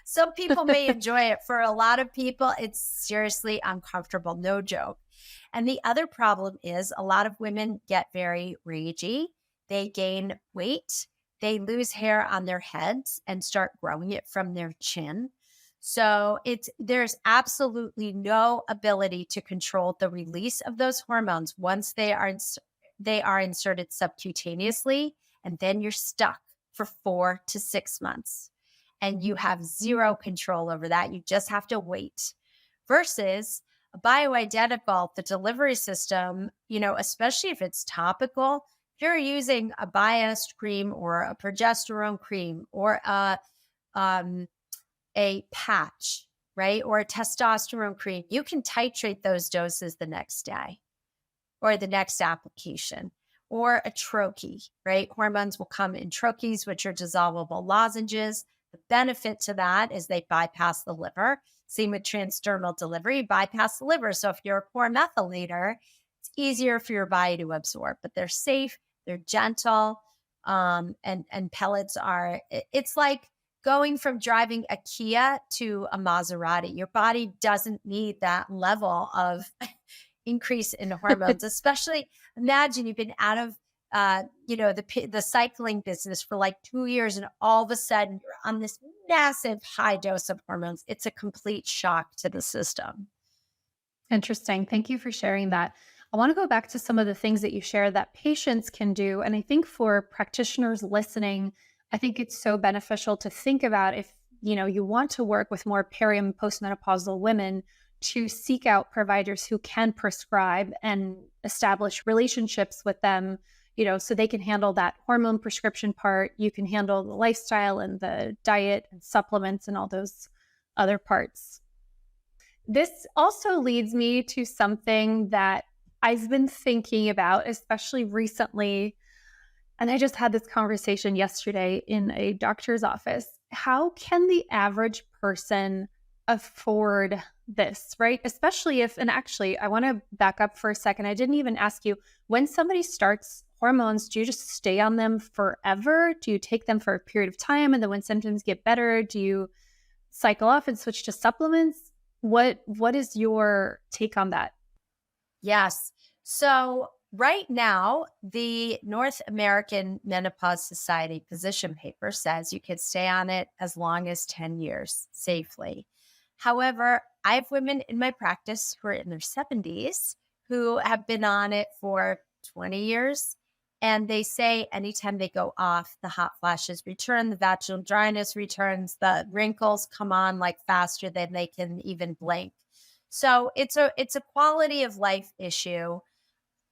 Some people may enjoy it. For a lot of people, it's seriously uncomfortable, no joke. And the other problem is a lot of women get very ragey. They gain weight. They lose hair on their heads and start growing it from their chin. So there's absolutely no ability to control the release of those hormones once they are inserted subcutaneously, and then you're stuck for 4 to 6 months, and you have zero control over that. You just have to wait. Versus a bioidentical, the delivery system, especially if it's topical, if you're using a biased cream or a progesterone cream or a patch, right? Or a testosterone cream, you can titrate those doses the next day or the next application. Or a troche, right? Hormones will come in troches, which are dissolvable lozenges. The benefit to that is they bypass the liver. Same with transdermal delivery, bypass the liver. So if you're a poor methylator, it's easier for your body to absorb, but they're safe, they're gentle, and pellets it's like going from driving a Kia to a Maserati. Your body doesn't need that level of increase in hormones, especially imagine you've been out of the cycling business for like 2 years, and all of a sudden you're on this massive high dose of hormones. It's a complete shock to the system. Interesting. Thank you for sharing that. I want to go back to some of the things that you shared that patients can do. And I think for practitioners listening, I think it's so beneficial to think about if, you want to work with more peri and postmenopausal women, to seek out providers who can prescribe and establish relationships with them, so they can handle that hormone prescription part. You can handle the lifestyle and the diet and supplements and all those other parts. This also leads me to something that I've been thinking about, especially recently. And I just had this conversation yesterday in a doctor's office. How can the average person afford this, right? Especially if, and actually, I want to back up for a second. I didn't even ask you, when somebody starts hormones, do you just stay on them forever? Do you take them for a period of time? And then when symptoms get better, do you cycle off and switch to supplements? What is your take on that? Yes. So right now, the North American Menopause Society position paper says you could stay on it as long as 10 years safely. However, I have women in my practice who are in their 70s who have been on it for 20 years. And they say anytime they go off, the hot flashes return, the vaginal dryness returns, the wrinkles come on like faster than they can even blink. So it's a quality of life issue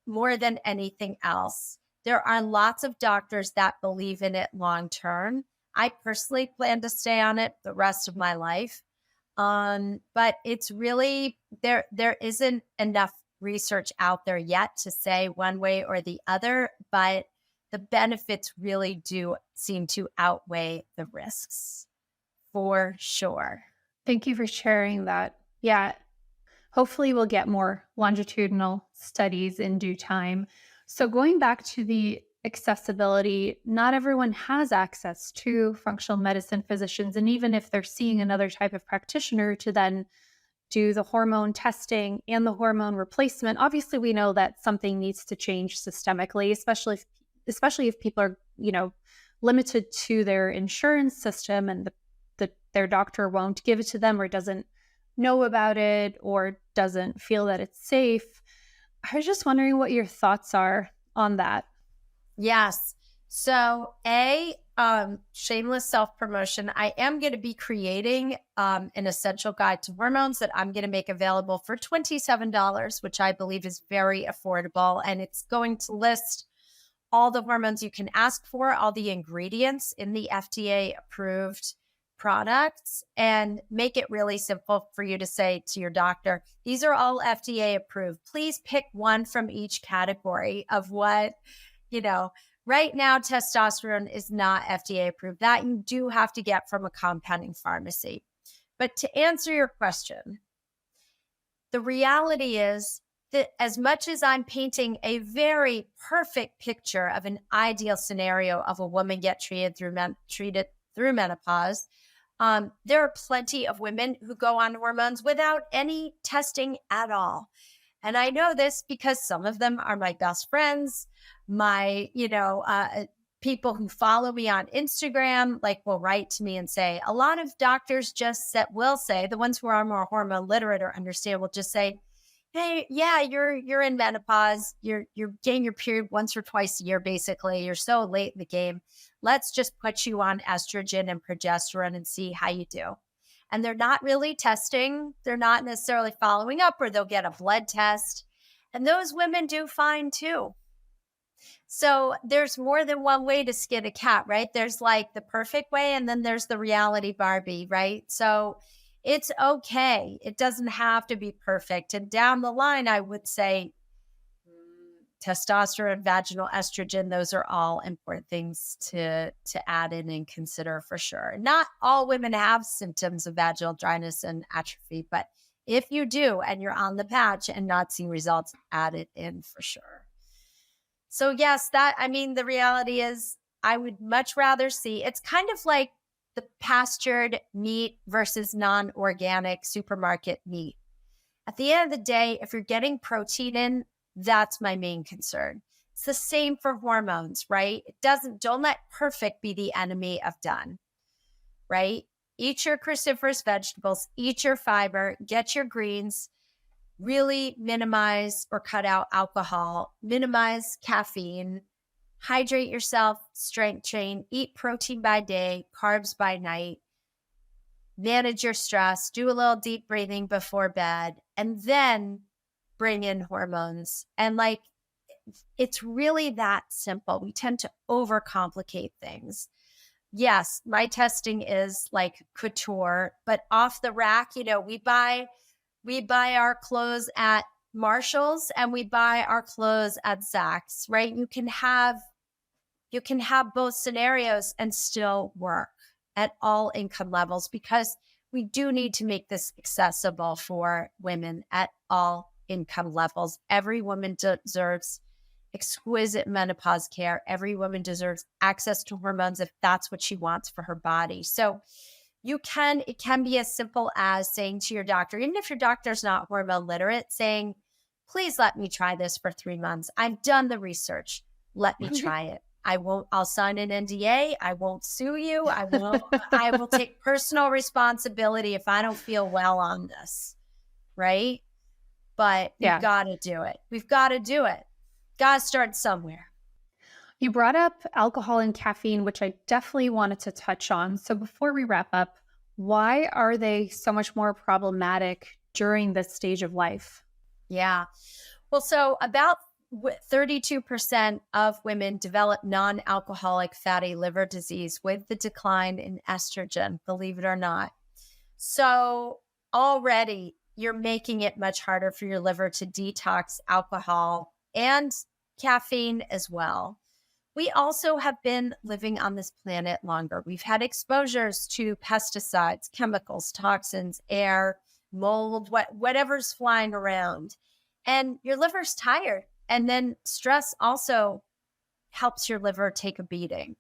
more than anything else. There are lots of doctors that believe in it long term. I personally plan to stay on it the rest of my life. But it's really, there isn't enough research out there yet to say one way or the other, but the benefits really do seem to outweigh the risks for sure. Thank you for sharing that. Yeah. Hopefully we'll get more longitudinal studies in due time. So going back to the accessibility, not everyone has access to functional medicine physicians. And even if they're seeing another type of practitioner to then do the hormone testing and the hormone replacement, obviously we know that something needs to change systemically, especially if people are, limited to their insurance system and their doctor won't give it to them or doesn't know about it or doesn't feel that it's safe. I was just wondering what your thoughts are on that. Yes. So, shameless self-promotion. I am going to be creating an essential guide to hormones that I'm going to make available for $27, which I believe is very affordable. And it's going to list all the hormones you can ask for, all the ingredients in the FDA approved products, and make it really simple for you to say to your doctor, these are all FDA approved. Please pick one from each category of what, right now, testosterone is not FDA approved. That you do have to get from a compounding pharmacy. But to answer your question, the reality is that as much as I'm painting a very perfect picture of an ideal scenario of a woman get treated through menopause, there are plenty of women who go on hormones without any testing at all. And I know this because some of them are my best friends, my, people who follow me on Instagram, will write to me and say, a lot of doctors will say, the ones who are more hormone literate or understand will just say, hey, yeah, you're in menopause. You're getting your period once or twice a year, basically. You're so late in the game. Let's just put you on estrogen and progesterone and see how you do. And they're not really testing. They're not necessarily following up, or they'll get a blood test. And those women do fine too. So there's more than one way to skin a cat, right? There's the perfect way, and then there's the reality Barbie, right? So it's okay. It doesn't have to be perfect. And down the line, I would say testosterone, vaginal estrogen, those are all important things to add in and consider for sure. Not all women have symptoms of vaginal dryness and atrophy, but if you do and you're on the patch and not seeing results, add it in for sure. So yes, the reality is I would much rather see, it's kind of like the pastured meat versus non-organic supermarket meat. At the end of the day, if you're getting protein in, that's my main concern. It's the same for hormones, right? Don't let perfect be the enemy of done, right? Eat your cruciferous vegetables, eat your fiber, get your greens, really minimize or cut out alcohol, minimize caffeine, hydrate yourself, strength train, eat protein by day, carbs by night, manage your stress, do a little deep breathing before bed, and then bring in hormones. And it's really that simple. We tend to overcomplicate things. Yes, my testing is couture, but off the rack, we buy our clothes at Marshall's and we buy our clothes at Saks, right? You can have both scenarios and still work at all income levels, because we do need to make this accessible for women at all income levels. Every woman deserves exquisite menopause care. Every woman deserves access to hormones if that's what she wants for her body. So it can be as simple as saying to your doctor, even if your doctor's not hormone literate, saying, please let me try this for 3 months. I've done the research. Let me try it. I'll sign an NDA. I won't sue you. I will take personal responsibility if I don't feel well on this. Right? But we've got to do it. We've got to do it. Got to start somewhere. You brought up alcohol and caffeine, which I definitely wanted to touch on. So before we wrap up, why are they so much more problematic during this stage of life? Yeah. Well, so about 32% of women develop non-alcoholic fatty liver disease with the decline in estrogen, believe it or not. So already you're making it much harder for your liver to detox alcohol and caffeine as well. We also have been living on this planet longer. We've had exposures to pesticides, chemicals, toxins, air, mold, whatever's flying around. And your liver's tired. And then stress also helps your liver take a beating.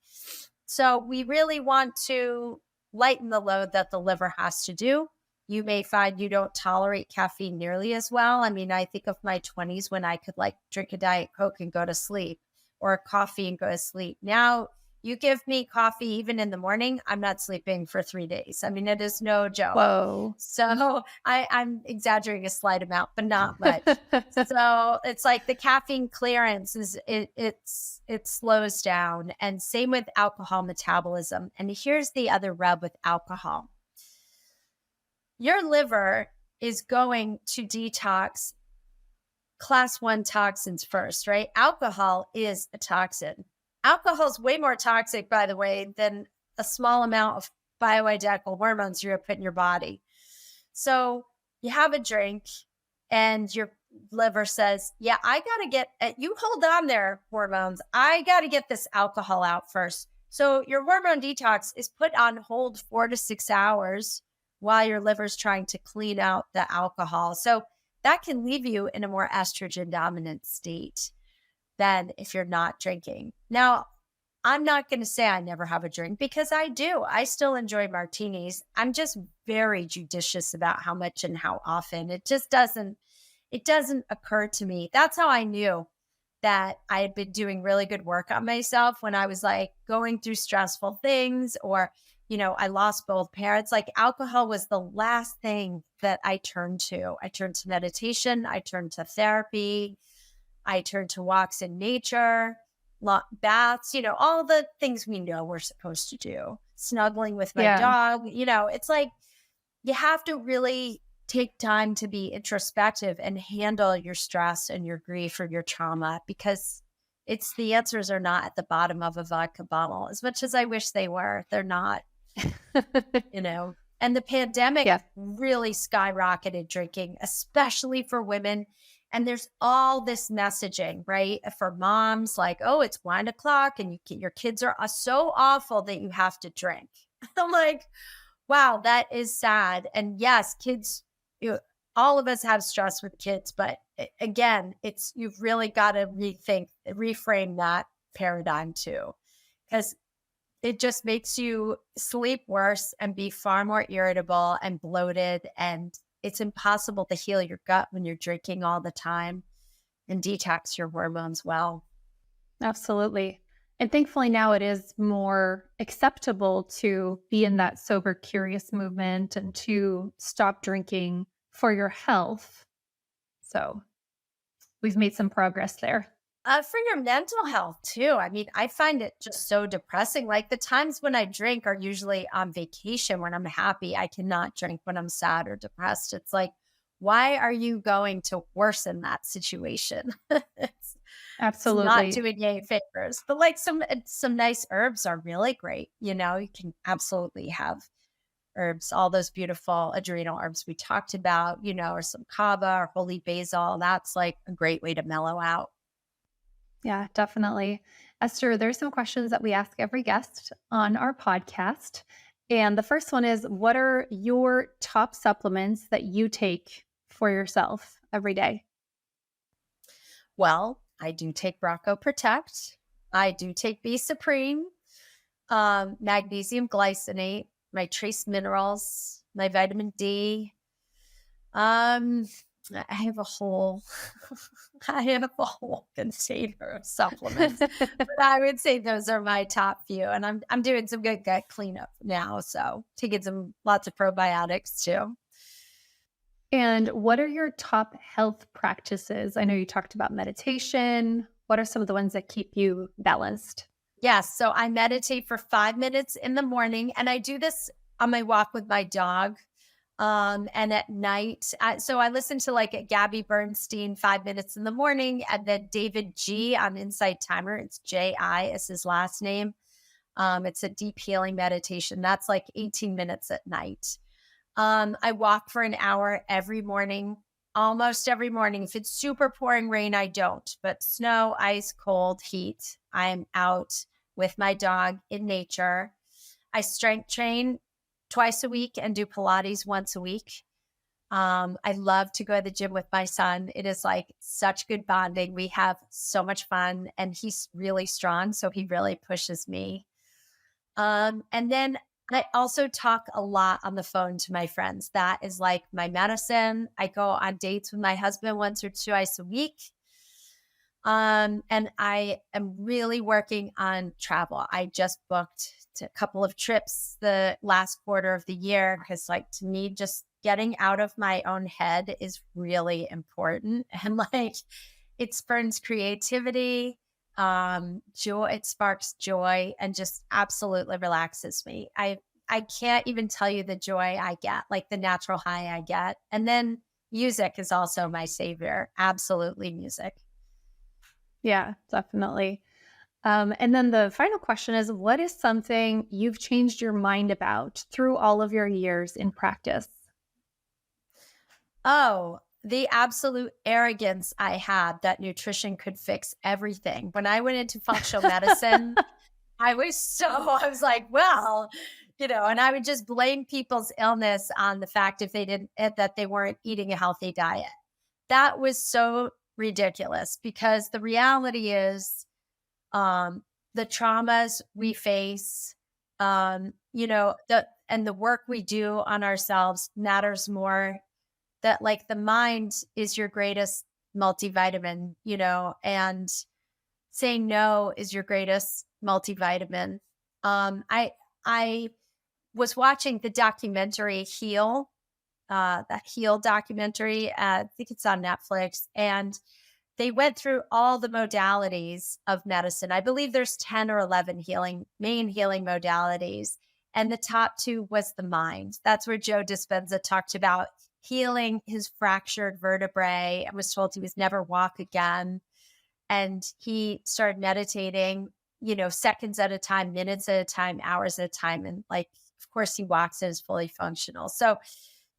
So we really want to lighten the load that the liver has to do. You may find you don't tolerate caffeine nearly as well. I mean, I think of my 20s when I could like drink a Diet Coke and go to sleep, or a coffee and go to sleep. Now you give me coffee even in the morning, I'm not sleeping for 3 days. I mean, it is no joke. Whoa. So I'm exaggerating a slight amount, but not much. So it's like the caffeine clearance it slows down, and same with alcohol metabolism. And here's the other rub with alcohol. Your liver is going to detox class 1 toxins first, right? Alcohol is a toxin. Alcohol is way more toxic, by the way, than a small amount of bioidentical hormones you're going to put in your body. So you have a drink and your liver says, yeah, I got to get, you hold on there, hormones. I got to get this alcohol out first. So your hormone detox is put on hold 4 to 6 hours while your liver's trying to clean out the alcohol. So that can leave you in a more estrogen dominant state than if you're not drinking. Now, I'm not going to say I never have a drink, because I do. I still enjoy martinis. I'm just very judicious about how much and how often. It doesn't occur to me. That's how I knew that I had been doing really good work on myself when I was like going through stressful things, or, I lost both parents. Like alcohol was the last thing that I turned to. I turned to meditation. I turned to therapy. I turned to walks in nature, baths, all the things we know we're supposed to do. Snuggling with my dog, it's like you have to really take time to be introspective and handle your stress and your grief or your trauma, because the answers are not at the bottom of a vodka bottle. As much as I wish they were, they're not, And the pandemic really skyrocketed drinking, especially for women. And there's all this messaging, right? For moms, like, oh, it's 1 o'clock and your kids are so awful that you have to drink. I'm like, wow, that is sad. And yes, kids, all of us have stress with kids, but again, you've really got to reframe that paradigm too, because it just makes you sleep worse and be far more irritable and bloated, and it's impossible to heal your gut when you're drinking all the time and detox your hormones well. Absolutely. And thankfully now it is more acceptable to be in that sober, curious movement and to stop drinking for your health. So we've made some progress there. For your mental health too. I mean, I find it just so depressing. Like the times when I drink are usually on vacation when I'm happy. I cannot drink when I'm sad or depressed. It's like, why are you going to worsen that situation? Absolutely. It's not doing you any favors. But like some nice herbs are really great. You can absolutely have herbs, all those beautiful adrenal herbs we talked about, or some kava or holy basil. That's like a great way to mellow out. Yeah, definitely. Esther, there's some questions that we ask every guest on our podcast. And the first one is, what are your top supplements that you take for yourself every day? Well, I do take Bronco Protect. I do take B Supreme, magnesium glycinate, my trace minerals, my vitamin D. I have a whole container of supplements, but I would say those are my top few. And I'm doing some good gut cleanup now, so taking lots of probiotics too. And what are your top health practices? I know you talked about meditation. What are some of the ones that keep you balanced? Yes, so I meditate for 5 minutes in the morning, and I do this on my walk with my dog. And at night, so I listen to like Gabby Bernstein 5 minutes in the morning, and then David G on Insight Timer. It's J-I is his last name. It's a deep healing meditation. That's like 18 minutes at night. I walk for an hour every morning, almost every morning. If it's super pouring rain, I don't, but snow, ice, cold, heat, I am out with my dog in nature. I strength train twice a week and do Pilates once a week. I love to go to the gym with my son. It is like such good bonding. We have so much fun, and he's really strong, so he really pushes me. And then I also talk a lot on the phone to my friends. That is like my medicine. I go on dates with my husband once or twice a week. And I am really working on travel. I just booked a couple of trips the last quarter of the year because, like, to me, just getting out of my own head is really important. And like, it spurns creativity, joy, it sparks joy, and just absolutely relaxes me. I can't even tell you the joy I get, like the natural high I get. And then music is also my savior. Absolutely music. Yeah, definitely. And then the final question is, what is something you've changed your mind about through all of your years in practice? Oh, the absolute arrogance I had that nutrition could fix everything. When I went into functional medicine, I was like, well, and I would just blame people's illness on the fact that they weren't eating a healthy diet. That was so ridiculous, because the reality is, the traumas we face, and the work we do on ourselves matters more. That, like, the mind is your greatest multivitamin, and saying no is your greatest multivitamin. I was watching the documentary Heal, that Heal documentary. I think it's on Netflix, and they went through all the modalities of medicine. I believe there's 10 or 11 main healing modalities. And the top two was the mind. That's where Joe Dispenza talked about healing his fractured vertebrae and was told he was never walk again. And he started meditating, seconds at a time, minutes at a time, hours at a time. And, like, of course he walks and is fully functional. So,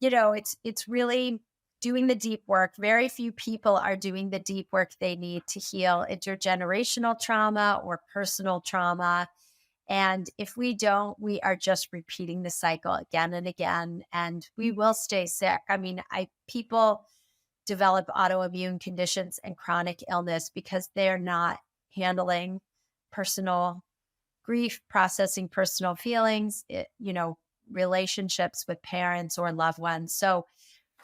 it's really doing the deep work. Very few people are doing the deep work they need to heal intergenerational trauma or personal trauma. And if we don't, we are just repeating the cycle again and again, and we will stay sick. I mean, people develop autoimmune conditions and chronic illness because they're not handling personal grief, processing personal feelings, relationships with parents or loved ones. So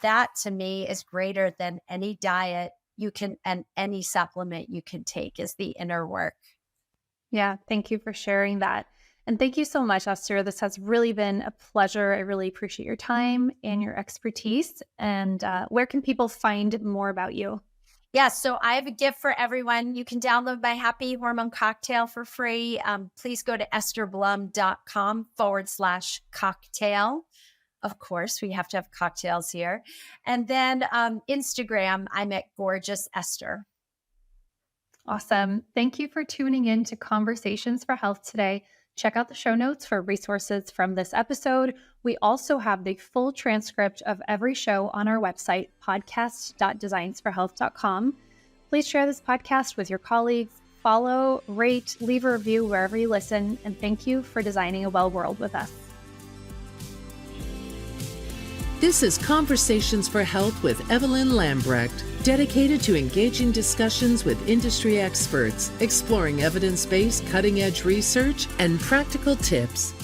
that, to me, is greater than any diet you can and any supplement you can take, is the inner work. Yeah, thank you for sharing that. And thank you so much, Esther. This has really been a pleasure. I really appreciate your time and your expertise. And where can people find more about you? Yeah, so I have a gift for everyone. You can download my Happy Hormone Cocktail for free. Please go to estherblum.com/cocktail. Of course, we have to have cocktails here. And then Instagram, I'm at Gorgeous Esther. Awesome. Thank you for tuning in to Conversations for Health today. Check out the show notes for resources from this episode. We also have the full transcript of every show on our website, podcast.designsforhealth.com. Please share this podcast with your colleagues, follow, rate, leave a review wherever you listen, and thank you for designing a well world with us. This is Conversations for Health with Evelyn Lambrecht, dedicated to engaging discussions with industry experts, exploring evidence-based cutting-edge research and practical tips.